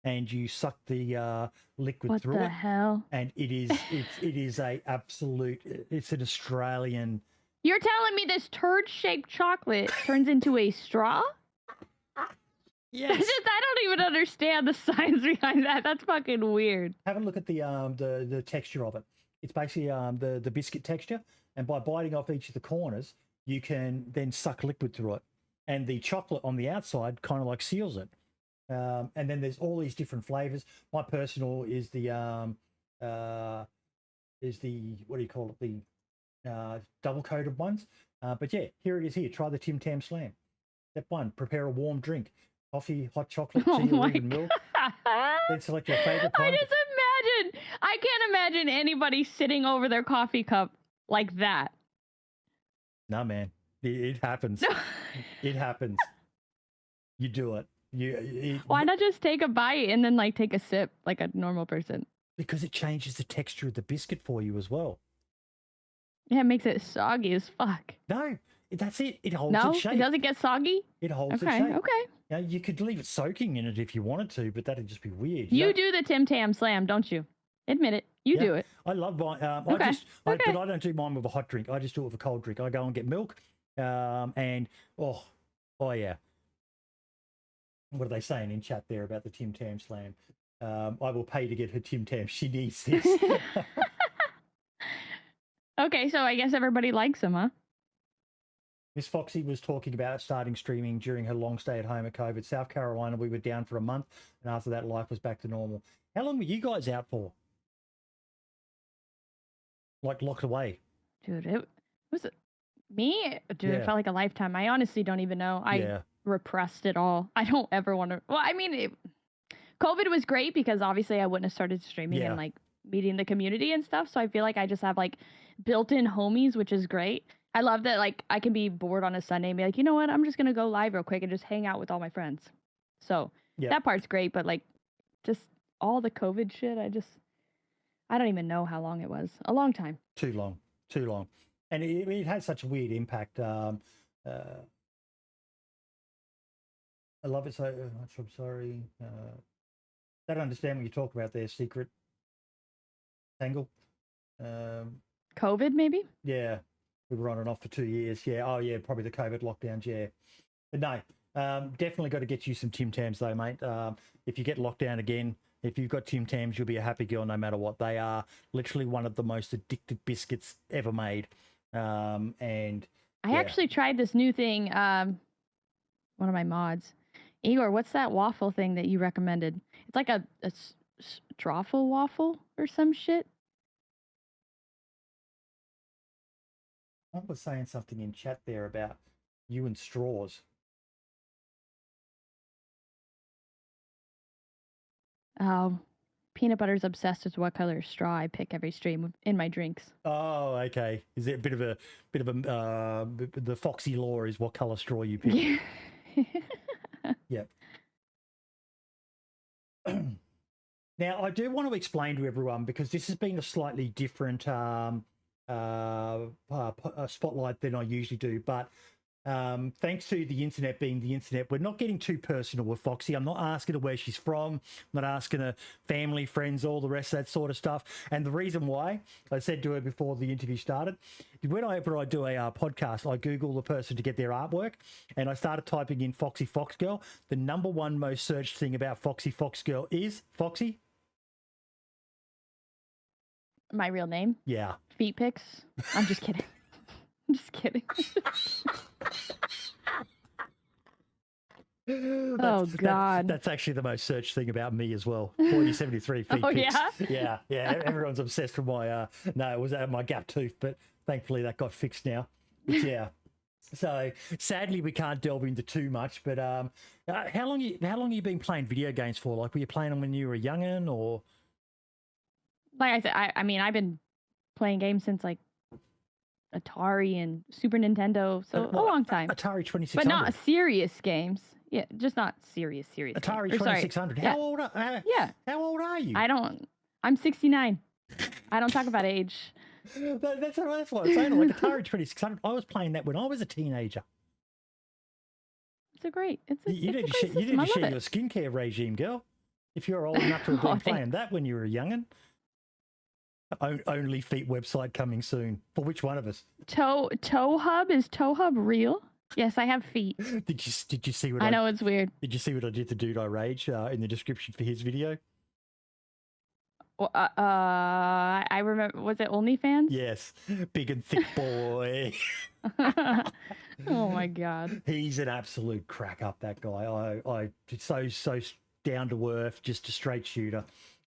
and you suck the liquid through it. What the hell? And it is a absolute. It's an Australian. You're telling me this turd-shaped chocolate turns into a straw? Yes. I don't even understand the science behind that. That's fucking weird. Have a look at the texture of it. It's basically the biscuit texture, and by biting off each of the corners, you can then suck liquid through it. And the chocolate on the outside kind of like seals it. And then there's all these different flavors. My personal is the what do you call it? The double coated ones. But yeah, here it is here. Try the Tim Tam Slam. Step 1, prepare a warm drink. Coffee, hot chocolate, tea, or even milk. Then select your favorite kind. I can't imagine anybody sitting over their coffee cup like that. No, man. It happens. It happens. You do it. Why not just take a bite and then take a sip like a normal person? Because it changes the texture of the biscuit for you as well. Yeah, it makes it soggy as fuck. No, that's it. It holds its shape. It doesn't get soggy? It holds its shape. Okay. You could leave it soaking in it if you wanted to, but that'd just be weird. You do the Tim Tam Slam, don't you? Admit it. You do it. I love mine. But I don't do mine with a hot drink. I just do it with a cold drink. I go and get milk. And oh yeah, what are they saying in chat there about the Tim Tam Slam? I will pay to get her Tim Tam. She needs this. Okay, so I guess everybody likes them, huh? Miss Foxy was talking about starting streaming during her long stay at home at COVID. South Carolina, we were down for a month, and after that, life was back to normal. How long were you guys out for? Locked away? Dude, it was me. Dude, it felt like a lifetime. I honestly don't even know. I repressed it all. I don't ever want to. Well, I mean, COVID was great because obviously I wouldn't have started streaming and meeting the community and stuff. So I feel like I just have built-in homies, which is great. I love that I can be bored on a Sunday and be like, you know what? I'm just gonna go live real quick and just hang out with all my friends. So that part's great, but just all the COVID shit, I don't even know how long it was. A long time. Too long. And it had such a weird impact. I love it so much. I'm sorry. Don't understand what you talk about there. Secret tangle. COVID, maybe? Yeah. We were on and off for 2 years. Yeah. Oh, yeah. Probably the COVID lockdowns. Yeah. But no, definitely got to get you some Tim Tams though, mate. If you get locked down again, if you've got Tim Tams, you'll be a happy girl no matter what. They are literally one of the most addictive biscuits ever made. And I actually tried this new thing. One of my mods, Igor, what's that waffle thing that you recommended? It's like a stroffle waffle or some shit. I was saying something in chat there about you and straws. Oh, peanut butter's obsessed with what color straw I pick every stream in my drinks. Oh, okay. Is it a bit of a the Foxy law is what color straw you pick? Yeah. Yep. Now, I do want to explain to everyone, because this has been a slightly different spotlight than I usually do, but thanks to the internet being the internet, we're not getting too personal with Foxy. I'm not asking her where she's from. I'm not asking her family, friends, all the rest of that sort of stuff. And the reason why, I said to her before the interview started, whenever I do a podcast, I Google the person to get their artwork, and I started typing in FoxyFoxGirl. The #1 most searched thing about FoxyFoxGirl is Foxy. My real name? Yeah. Feet pics? I'm just kidding. I'm just kidding. God. That's actually the most searched thing about me as well. 4073 feet pics. Yeah? Yeah. Everyone's obsessed with my, no, it was my gap tooth, but thankfully that got fixed now. But yeah. So sadly we can't delve into too much, but how long have you been playing video games for? Like, were you playing them when you were a youngin', or? Like I said, I mean, I've been playing games since like Atari and Super Nintendo, so a long time. Atari 2600. But not serious games. Yeah, just not serious Atari games. 2600. Yeah. How old are you? I'm 69. I don't talk about age. That's what I'm saying. Like Atari 2600, I was playing that when I was a teenager. It's a great. You need to share your skincare regime, girl. If you're old enough to have been playing that when you were a youngin'. Only Feet website coming soon. For which one of us? Toe Hub? Is Toe Hub real? Yes, I have feet. Did you see what I know it's weird. Did you see what I did to Dude I Rage in the description for his video? I remember. Was it OnlyFans? Yes, big and thick boy. Oh my God. He's an absolute crack up. That guy. I so down to earth, just a straight shooter.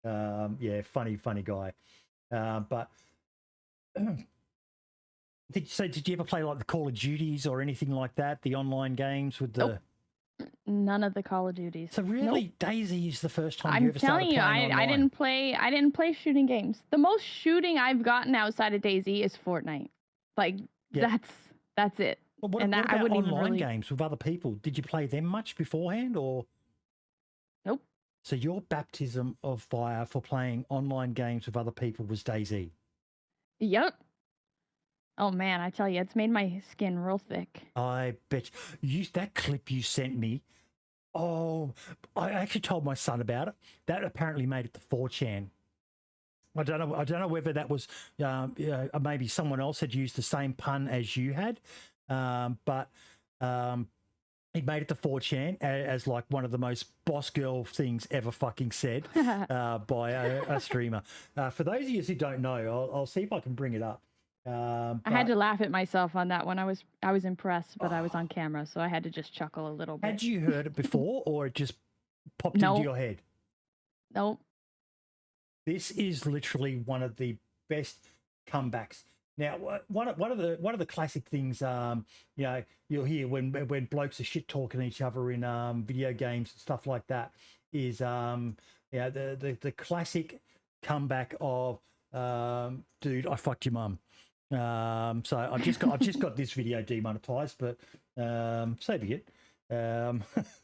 Yeah, funny guy. But did you ever play like the Call of Duties or anything like that? The online games with the. Nope. None of the Call of Duties. So really, nope. Daisy is the first time you ever started playing online. I didn't play shooting games. The most shooting I've gotten outside of Daisy is Fortnite. Like that's it. Well, what about I wouldn't online games with other people? Did you play them much beforehand, or? Nope. So your baptism of fire for playing online games with other people was Daisy? Yep. Oh man, I tell you, it's made my skin real thick. I bet you that clip you sent me. Oh, I actually told my son about it. That apparently made it to 4chan. I don't know whether that was maybe someone else had used the same pun as you had, but it made it to 4chan as like one of the most boss girl things ever fucking said by a streamer. For those of you who don't know, I'll see if I can bring it up. I had to laugh at myself on that one. I was impressed, but I was on camera, so I had to just chuckle a little bit. Had you heard it before, or it just popped into your head? Nope. This is literally one of the best comebacks. Now, one of the classic things, you'll hear when blokes are shit talking each other in video games and stuff like that is the classic comeback of dude, I fucked your mum. So I've just got this video demonetized, but so be it.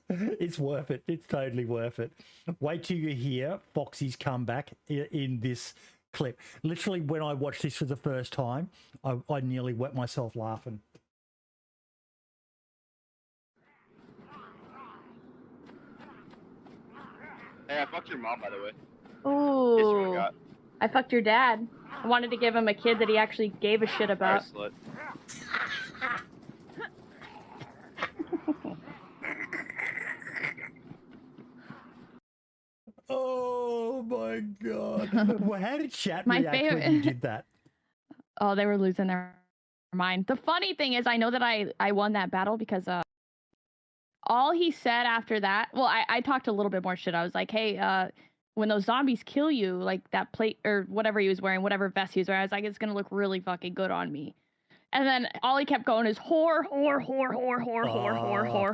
It's worth it. It's totally worth it. Wait till you hear Foxy's comeback in this clip. Literally, when I watched this for the first time, I nearly wet myself laughing. Hey, I fucked your mom, by the way. Ooh. I fucked your dad. I wanted to give him a kid that he actually gave a shit about. Slut. Oh my God. Well, how did chat react when you did that? Oh, they were losing their mind. The funny thing is, I know that I won that battle because all he said after that, well, I talked a little bit more shit. I was like, hey, when those zombies kill you, like that plate or whatever he was wearing, whatever vest he was wearing, I was like, it's going to look really fucking good on me. And then all he kept going is whore.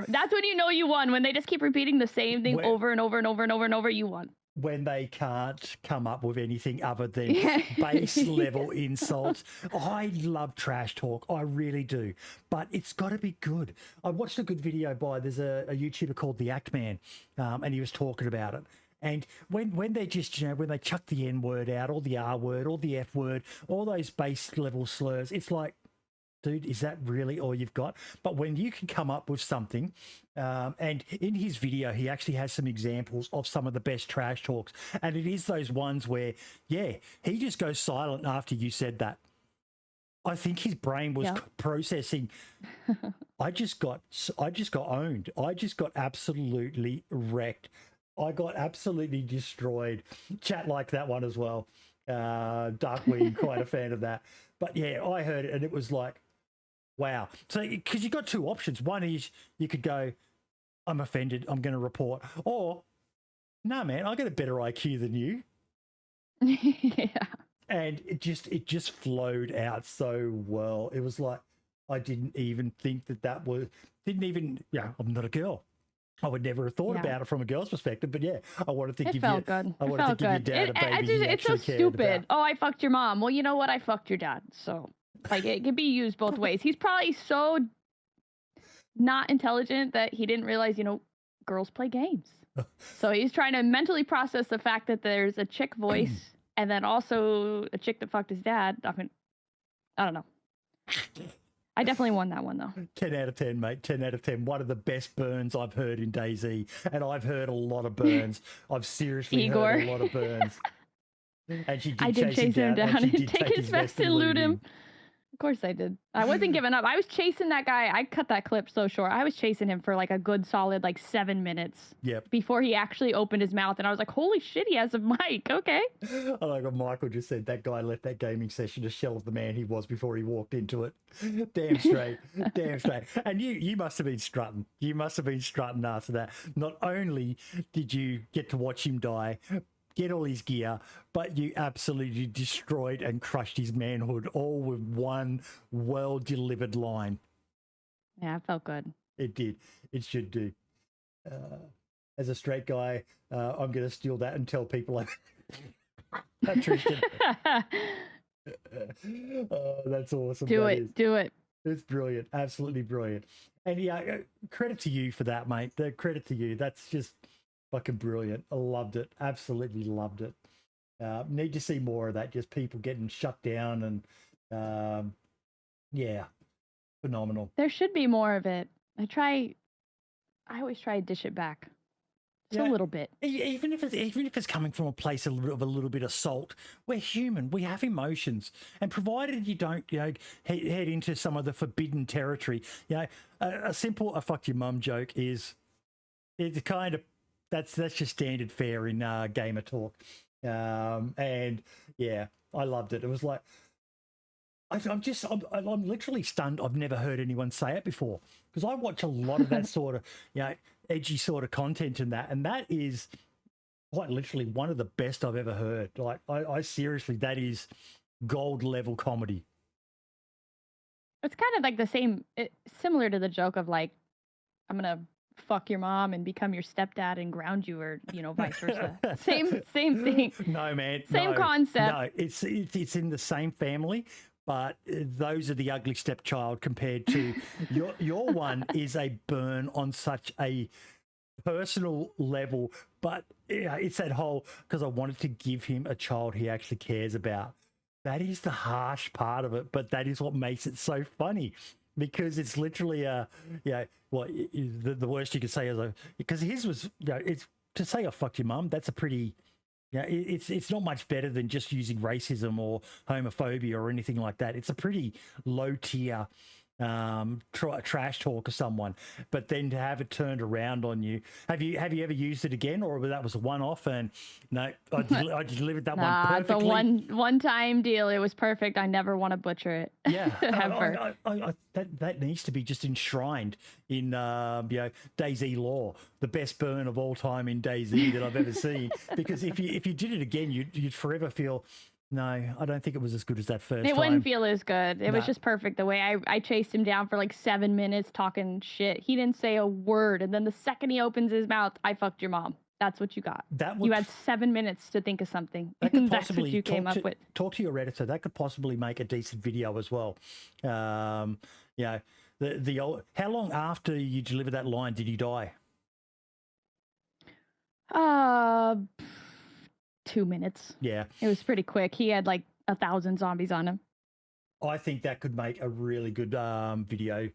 That's when you know you won. When they just keep repeating the same thing over and over and over and over and over, you won. When they can't come up with anything other than base level insults. I love trash talk. I really do. But it's got to be good. I watched a good video there's a YouTuber called The Act Man, and he was talking about it. And when they just, when they chuck the N word out, or the R word, or the F word, all those base level slurs, it's like, dude, is that really all you've got? But when you can come up with something, and in his video, he actually has some examples of some of the best trash talks. And it is those ones where, he just goes silent after you said that. I think his brain was processing. I just got owned. I just got absolutely wrecked. I got absolutely destroyed. Chat like that one as well. Darkwing, quite a fan of that. But yeah, I heard it and it was like, wow. So, because you got two options. One is you could go, I'm offended, I'm going to report. Or, no, man, I got a better IQ than you. Yeah. And it just flowed out so well. It was like, I didn't even think I'm not a girl. I would never have thought about it from a girl's perspective, but I wanted to give you good. I wanted to give your dad a baby. It's so stupid. Oh, I fucked your mom. Well, you know what? I fucked your dad. So, like, it can be used both ways. He's probably so not intelligent that he didn't realize, girls play games. So he's trying to mentally process the fact that there's a chick voice and then also a chick that fucked his dad. I mean, I don't know. I definitely won that one, though. 10 out of 10, mate. 10 out of 10. One of the best burns I've heard in DayZ. And I've heard a lot of burns. I've seriously heard a lot of burns. And she did chase him down and take his vest and loot him. Of course I did. I wasn't giving up. I was chasing that guy. I cut that clip so short. I was chasing him for like a good solid 7 minutes. Yep. Before he actually opened his mouth. And I was like, holy shit, he has a mic. Okay. I like what Michael just said. That guy left that gaming session a shell of the man he was before he walked into it. Damn straight. Damn straight. And you must have been strutting. You must have been strutting after that. Not only did you get to watch him die, get all his gear, but you absolutely destroyed and crushed his manhood, all with one well-delivered line. Yeah, it felt good. It did. It should do. As a straight guy, I'm going to steal that and tell people I'm Tristan. Oh, that's awesome. Do it. It's brilliant. Absolutely brilliant. And credit to you for that, mate. The credit to you. That's just fucking brilliant. I loved it. Absolutely loved it. Need to see more of that. Just people getting shut down and phenomenal. There should be more of it. I always try to dish it back. Just a little bit. Even if it's coming from a place of a little bit of salt, we're human. We have emotions, and provided you don't, head into some of the forbidden territory, a simple "I fucked your mum" joke it's kind of that's just standard fare in gamer talk, and I loved it. It was like I'm literally stunned. I've never heard anyone say it before, because I watch a lot of that sort of edgy sort of content and that is quite literally one of the best I've ever heard. Like I seriously, that is gold level comedy. It's kind of like the same, similar to the joke of like, I'm gonna fuck your mom and become your stepdad and ground you, or vice versa. same thing. No, man. Same concept. No, it's in the same family, but those are the ugly stepchild compared to your one is a burn on such a personal level. But it's that whole, because I wanted to give him a child he actually cares about. That is the harsh part of it, but that is what makes it so funny. Because it's literally the worst you could say is because his was, it's to say I fucked your mum. That's a pretty, it's not much better than just using racism or homophobia or anything like that. It's a pretty low tier trash talk of someone, but then to have it turned around on you. Have you ever used it again, or that was a one-off? And no, I delivered that one perfectly. It's a one-time deal. It was perfect. I never want to butcher it. Yeah, ever. That needs to be just enshrined in DayZ lore. The best burn of all time in DayZ that I've ever seen. Because if you did it again, you'd forever feel. No, I don't think it was as good as that first time. It wouldn't feel as good. It was just perfect. The way I chased him down for like 7 minutes talking shit. He didn't say a word. And then the second he opens his mouth, I fucked your mom. That's what you got. You had 7 minminutes to think of something. That's what you came up with. Talk to your editor. That could possibly make a decent video as well. The old, how long after you delivered that line did he die? 2 minutes. Yeah. It was pretty quick. He had like 1,000 zombies on him. I think that could make a really good video.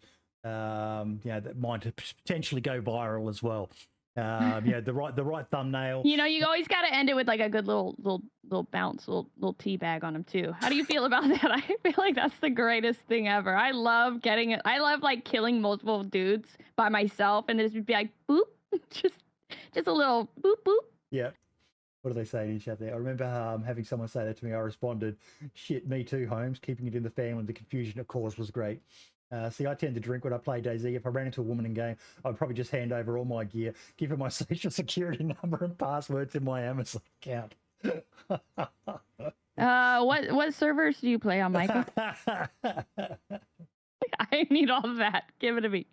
That might potentially go viral as well. The right thumbnail. You always got to end it with like a good little bounce, little tea bag on him too. How do you feel about that? I feel like that's the greatest thing ever. I love getting it. I love like killing multiple dudes by myself and then just be like boop, just a little boop boop. Yeah. What do they say in each other? I remember having someone say that to me. I responded, "Shit, me too, Holmes. Keeping it in the family. The confusion it caused was great." See, I tend to drink when I play DayZ. If I ran into a woman in game, I'd probably just hand over all my gear, give her my social security number and passwords in my Amazon account. What servers do you play on, Michael? I need all of that. Give it to me.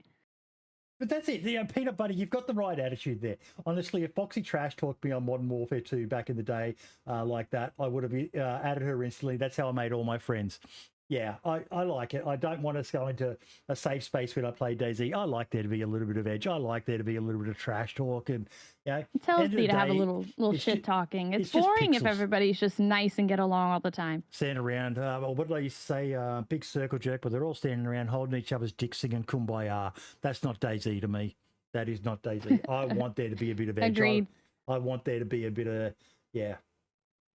But that's it. Peanut Butter, you've got the right attitude there. Honestly, if Foxy trash talked me on Modern Warfare 2 back in the day like that, I would have added her instantly. That's how I made all my friends. Yeah, I like it. I don't want us going to a safe space when I play DayZ. I like there to be a little bit of edge. I like there to be a little bit of trash talk. And it's healthy to have a little shit talking. It's boring if everybody's just nice and get along all the time. Standing around, what did I used to say? Big circle jerk, but they're all standing around holding each other's dicks singing Kumbaya. That's not DayZ to me. That is not DayZ. I want there to be a bit of edge. Agreed. I want there to be a bit of, Yeah,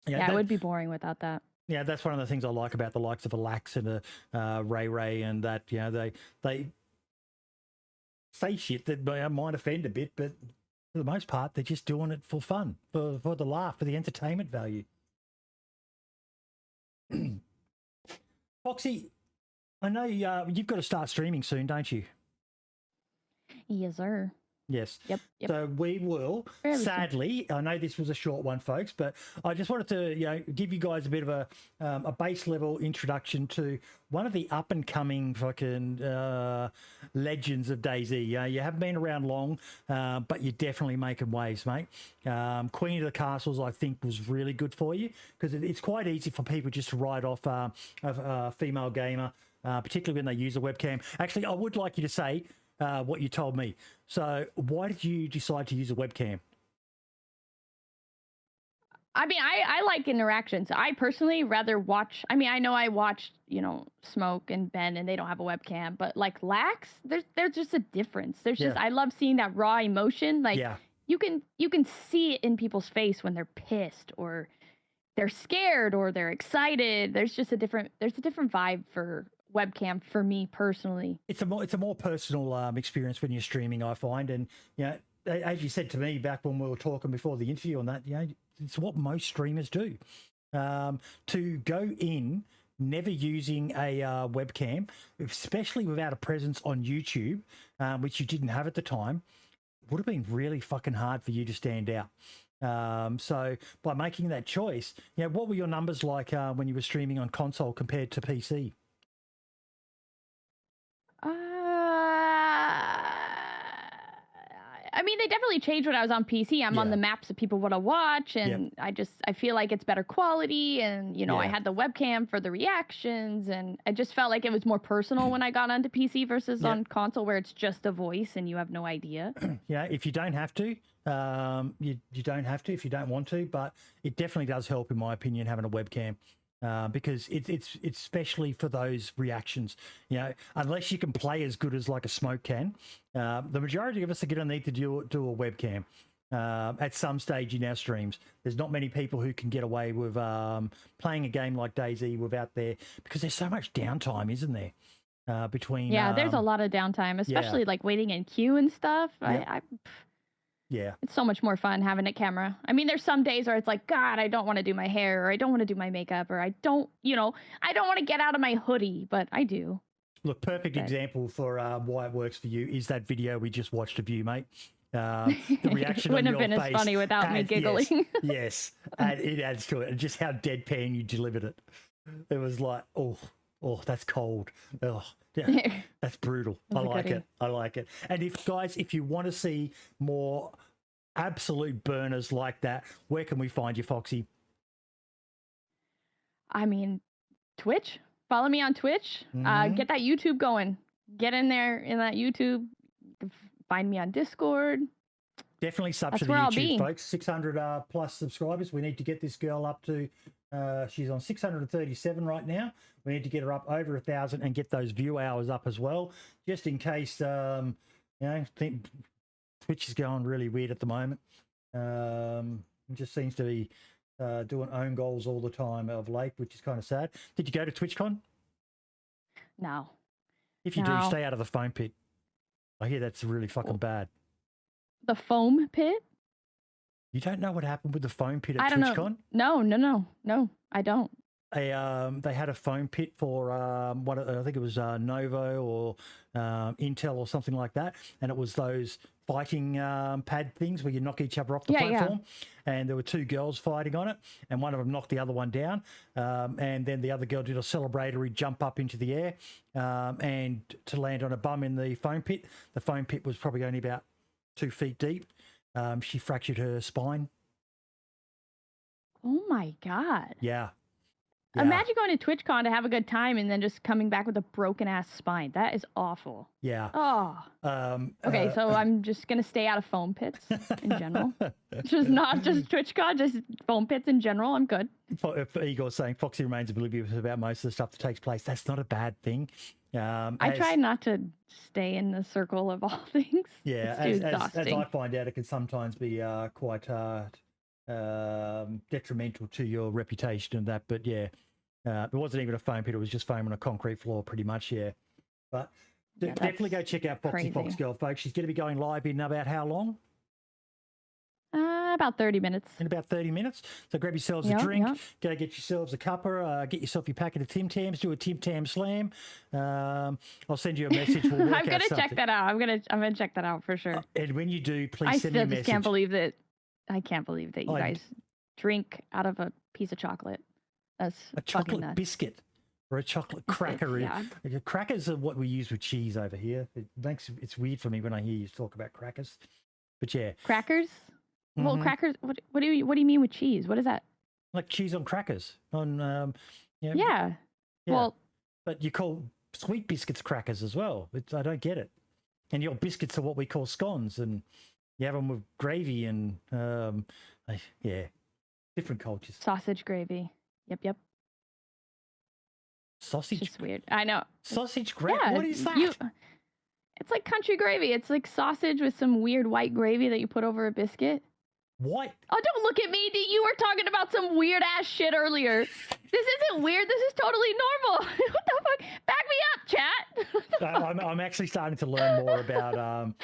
it would be boring without that. Yeah, that's one of the things I like about the likes of a Lax and a Ray and that, they say shit that might offend a bit, but for the most part, they're just doing it for fun, for the laugh, for the entertainment value. Foxy, I know you've got to start streaming soon, don't you? Yes, sir. Yes. Yep. So we will, sadly, I know this was a short one, folks, but I just wanted to, give you guys a bit of a base level introduction to one of the up and coming fucking legends of DayZ. You haven't been around long, but you're definitely making waves, mate. Queen of the Castles, I think, was really good for you because it's quite easy for people just to write off a female gamer, particularly when they use a webcam. Actually, I would like you to say what you told me. So why did you decide to use a webcam? I mean, I like interactions. I personally rather watch. I mean, I know I watched, Smoke and Ben, and they don't have a webcam, but like Lax, there's just a difference. There's just I love seeing that raw emotion. Like you can see it in people's face when they're pissed or they're scared or they're excited. There's a different vibe for webcam for me personally. It's a more personal experience when you're streaming, I find, and as you said to me back when we were talking before the interview on that, it's what most streamers do. To go in never using a webcam, especially without a presence on YouTube, which you didn't have at the time, would have been really fucking hard for you to stand out. So by making that choice, what were your numbers like when you were streaming on console compared to PC? I mean, they definitely changed when I was on PC. I'm on the maps that people want to watch, and I feel like it's better quality, and I had the webcam for the reactions, and I just felt like it was more personal when I got onto PC versus on console where it's just a voice and you have no idea. If you don't have to, you don't have to if you don't want to, but it definitely does help, in my opinion, having a webcam. Because it's especially for those reactions, unless you can play as good as like a Smoke can, the majority of us are going to need to do a webcam at some stage in our streams. There's not many people who can get away with playing a game like DayZ without because there's so much downtime, isn't there? between. Yeah, there's a lot of downtime, especially like waiting in queue and stuff. Yeah. Yeah. It's so much more fun having a camera. I mean, there's some days where it's like, God, I don't want to do my hair, or I don't want to do my makeup, or I don't want to get out of my hoodie, but I do. Look, perfect example for why it works for you is that video we just watched of you, mate. The reaction wouldn't on have your been face as funny without me giggling. Yes, and it adds to it, and just how deadpan you delivered it. It was like, oh, that's cold. Oh, yeah, that's brutal. I like it. I like it. And if you want to see more absolute burners like that, where can we find you, Foxy? I mean, Twitch. Follow me on Twitch. Get that YouTube going. Get in there in that YouTube. Find me on Discord. Definitely sub to the YouTube, folks. 600 plus subscribers. We need to get this girl up to, she's on 637 right now. We need to get her up over 1,000 and get those view hours up as well, just in case, think Twitch is going really weird at the moment. It just seems to be doing own goals all the time of late, which is kind of sad. Did you go to TwitchCon? No. If you do, stay out of the foam pit. I hear that's really fucking bad. The foam pit? You don't know what happened with the foam pit at TwitchCon? No, I don't. They had a foam pit for I think it was Novo or Intel or something like that, and it was those fighting pad things where you knock each other off the platform. And there were two girls fighting on it, and one of them knocked the other one down, and then the other girl did a celebratory jump up into the air and to land on a bum in the foam pit. The foam pit was probably only about 2 feet deep. She fractured her spine. Oh my God. Yeah. Imagine going to TwitchCon to have a good time and then just coming back with a broken ass spine. That is awful. Yeah. Oh. Okay, so I'm just gonna stay out of foam pits in general. Just not just TwitchCon, just foam pits in general. I'm good. Igor's saying Foxy remains oblivious about most of the stuff that takes place. That's not a bad thing. I try not to stay in the circle of all things. Yeah, as I find out, it can sometimes be quite detrimental to your reputation and that. But yeah, it wasn't even a foam pit; it was just foam on a concrete floor, pretty much. Yeah, but definitely go check out FoxyFoxGirl, folks. She's going to be going live in about how long? About 30 minutes. In about 30 minutes. So grab yourselves a drink, go get yourselves a cuppa, get yourself your packet of Tim Tams, do a Tim Tam slam. I'll send you a message. We'll I'm gonna check that out. I'm gonna check that out for sure. And when you do, please send me a message. I can't believe that you guys drink out of a piece of chocolate. That's a chocolate biscuit or a chocolate cracker. Yeah. Crackers are what we use with cheese over here. It's weird for me when I hear you talk about crackers. But yeah. Crackers? Well, crackers. What do you mean with cheese? What is that? Like cheese on crackers. On yeah. Well, but you call sweet biscuits crackers as well. I don't get it. And your biscuits are what we call scones, and you have them with gravy and different cultures. Sausage gravy. Yep. Sausage. It's just weird. I know. Sausage gravy. Yeah, what is that? It's like country gravy. It's like sausage with some weird white gravy that you put over a biscuit. What? Oh, don't look at me. You were talking about some weird ass shit earlier. This isn't weird. This is totally normal. What the fuck? Back me up, chat. I'm actually starting to learn more about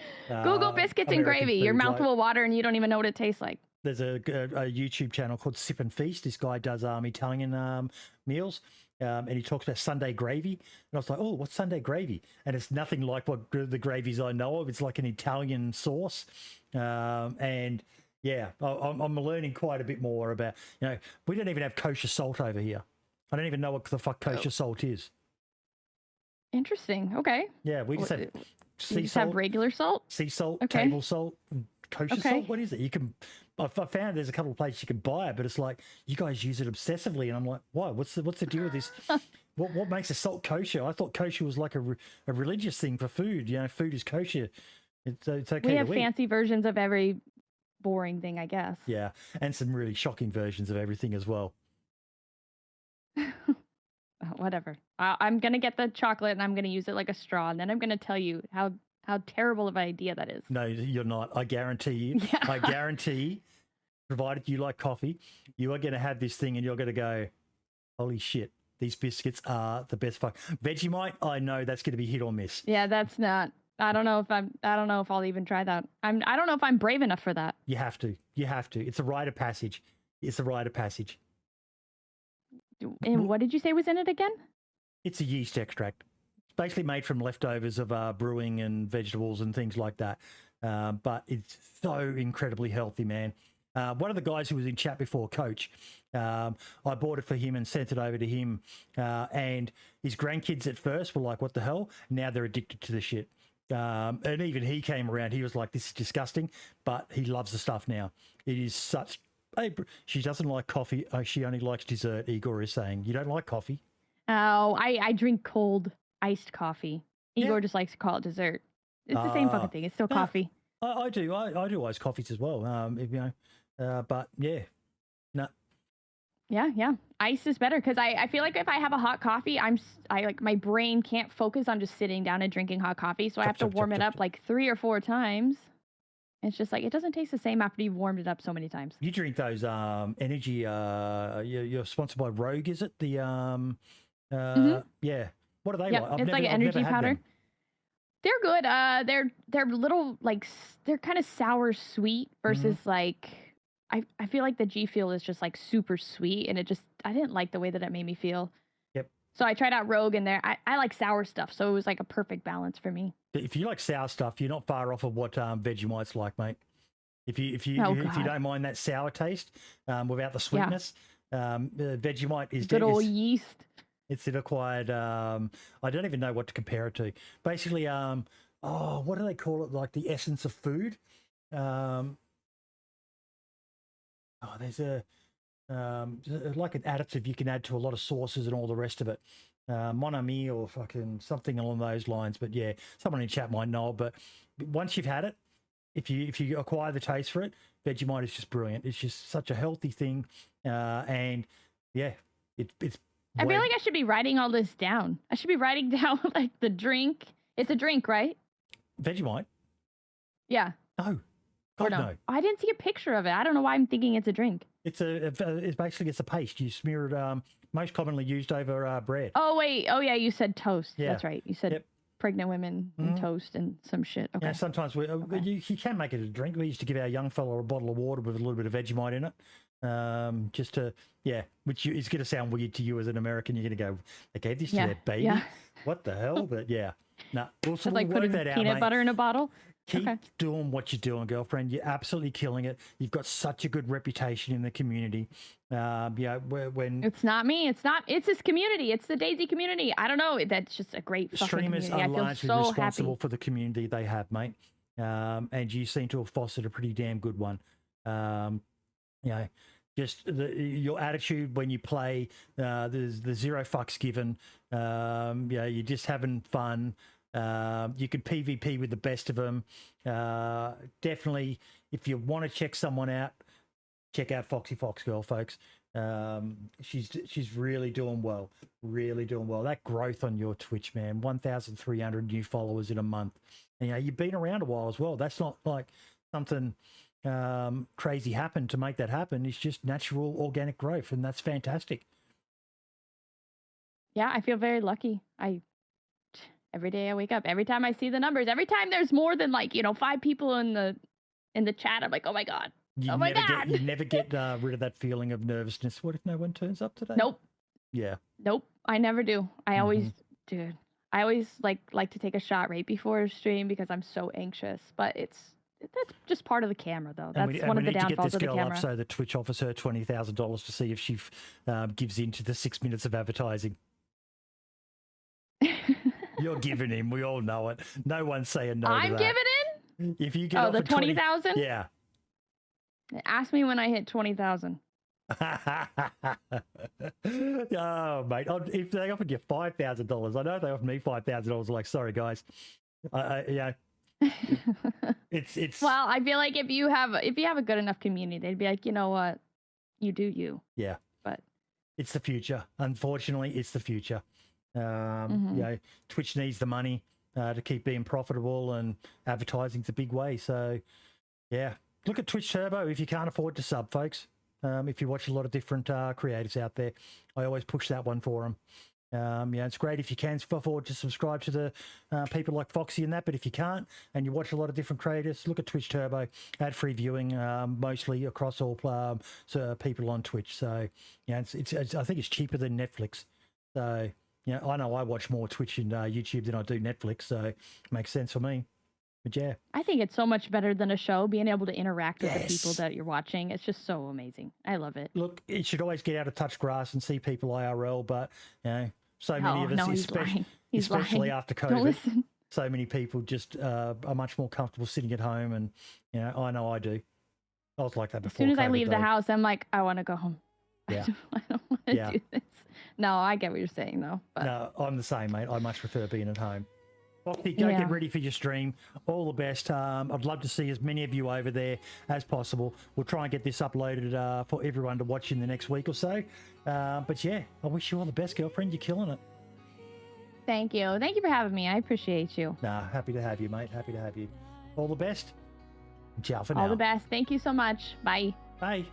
Google biscuits and gravy. Your mouth will water and you don't even know what it tastes like. There's a YouTube channel called Sip and Feast. This guy does Italian meals. And he talks about Sunday gravy. And I was like, oh, what's Sunday gravy? And it's nothing like what the gravies I know of. It's like an Italian sauce. And yeah, I'm learning quite a bit more about, we don't even have kosher salt over here. I don't even know what the fuck kosher salt is. Interesting. Okay. Yeah, we just have sea salt. Have regular salt? Sea salt, table salt, kosher salt. What is it? I found there's a couple of places you can buy it, but it's like you guys use it obsessively, and I'm like, why? What's the deal with this? What makes a salt kosher? I thought kosher was like a religious thing for food. Food is kosher. It's okay. We have fancy versions of every boring thing, I guess. Yeah, and some really shocking versions of everything as well. Whatever. I'm gonna get the chocolate and I'm gonna use it like a straw, and then I'm gonna tell you how terrible of an idea that is. No, you're not. I guarantee you. Yeah. I guarantee, provided you like coffee, you are going to have this thing and you're going to go, holy shit, These biscuits are the best. Vegemite, I know that's going to be hit or miss. Yeah, that's not. I don't know if I'll even try that. I don't know if I'm brave enough for that. You have to. It's a rite of passage. And what did you say was in it again? It's a yeast extract. It's basically made from leftovers of brewing and vegetables and things like that. But it's so incredibly healthy, man. One of the guys who was in chat before, Coach, I bought it for him and sent it over to him. And his grandkids at first were like, what the hell? Now they're addicted to the shit. And even he came around. He was like, this is disgusting. But he loves the stuff now. It is such... She doesn't like coffee. She only likes dessert, Igor is saying. You don't like coffee? Oh, I drink cold iced coffee. Igor just likes to call it dessert. It's the same fucking thing. It's still coffee. I do. I do iced coffees as well. But yeah, no. Yeah. Ice is better because I feel like if I have a hot coffee, I like my brain can't focus on just sitting down and drinking hot coffee, so I have to warm it up like 3 or 4 times. It's just like it doesn't taste the same after you've warmed it up so many times. You drink those energy. You're sponsored by Rogue, is it? The yeah. What are they like? It's like an energy powder. They're good. They're little like they're kind of sour sweet versus like I feel like the G Fuel is just like super sweet and I didn't like the way that it made me feel. Yep. So I tried out Rogue and I like sour stuff, so it was like a perfect balance for me. If you like sour stuff, you're not far off of what Vegemite's like, mate. If you don't mind that sour taste without the sweetness, Vegemite is good old yeast. It's an acquired. I don't even know what to compare it to. Basically, what do they call it? Like the essence of food. There's a like an additive you can add to a lot of sauces and all the rest of it. Mon ami or fucking something along those lines. But yeah, someone in chat might know. But once you've had it, if you acquire the taste for it, Vegemite is just brilliant. It's just such a healthy thing, and yeah, it's. I feel like I should be writing all this down. I should be writing down like the drink. It's a drink, right? Vegemite? Yeah. No. God, no. I didn't see a picture of it. I don't know why I'm thinking it's a drink. It's basically a paste. You smear it, most commonly used over bread. Oh, wait. Oh, yeah. You said toast. Yeah. That's right. You said pregnant women and toast and some shit. Okay. Yeah, sometimes you can make it a drink. We used to give our young fella a bottle of water with a little bit of Vegemite in it. Just to, which is going to sound weird to you as an American. You're going to go, they gave this to their baby? Yeah. What the hell? But yeah. No, we'll like work putting that out, peanut butter in a bottle. Keep doing what you're doing, girlfriend. You're absolutely killing it. You've got such a good reputation in the community. When it's not me, it's this community. It's the Daisy community. I don't know. That's just a great fucking streamers community. are largely responsible happy for the community they have, mate. And you seem to have fostered a pretty damn good one. Just your attitude when you play, the zero fucks given. You're just having fun. You could PvP with the best of them. Definitely, if you want to check someone out, check out FoxyFoxGirl, folks. She's really doing well. That growth on your Twitch, man, 1,300 new followers in a month. And, you've been around a while as well. That's not like something crazy happened to make that happen. It's just natural organic growth, and that's fantastic. Yeah, I feel very lucky. Every day I wake up, every time I see the numbers, every time there's more than 5 people in the chat, I'm like, oh my god. You never get rid of that feeling of nervousness. What if no one turns up today? Nope. Yeah. Nope. I never do. I always like to take a shot right before a stream because I'm so anxious. But that's just part of the camera, though. That's one of the downfalls of the camera. Up so the Twitch offers her $20,000 to see if she gives in to the 6 minutes of advertising. You're giving in. We all know it. No one's saying no. I'm to that. giving in. If you get the 20,000. Yeah. Ask me when I hit 20,000. Oh, mate! If they offered you $5,000, I know if they offered me $5,000. Like, sorry, guys. It's. Well, I feel like if you have a good enough community, they'd be like, you know what, you do you. Yeah. But it's the future. Unfortunately, it's the future. Twitch needs the money to keep being profitable, and advertising's a big way. So, yeah, look at Twitch Turbo if you can't afford to sub, folks. If you watch a lot of different creators out there, I always push that one for them. It's great if you can afford to subscribe to the people like Foxy and that, but if you can't and you watch a lot of different creators, look at Twitch Turbo, ad-free viewing mostly across all people on Twitch. So, it's I think it's cheaper than Netflix. So, I know I watch more Twitch and YouTube than I do Netflix, so it makes sense for me. But yeah. I think it's so much better than a show, being able to interact with the people that you're watching. It's just so amazing. I love it. Look, it should always get out of touch grass and see people IRL, but, so many of us, especially after COVID, so many people just are much more comfortable sitting at home, and, I know I do. I was like that before. As soon as I COVID, leave the house, I'm like, I want to go home. Yeah. I don't want to do this. No, I get what you're saying, though. But... No, I'm the same, mate. I much prefer being at home. Foxy, go get ready for your stream. All the best. I'd love to see as many of you over there as possible. We'll try and get this uploaded for everyone to watch in the next week or so. But yeah, I wish you all the best, girlfriend. You're killing it. Thank you. Thank you for having me. I appreciate you. Nah, happy to have you, mate. Happy to have you. All the best. Ciao for now. All the best. Thank you so much. Bye. Bye.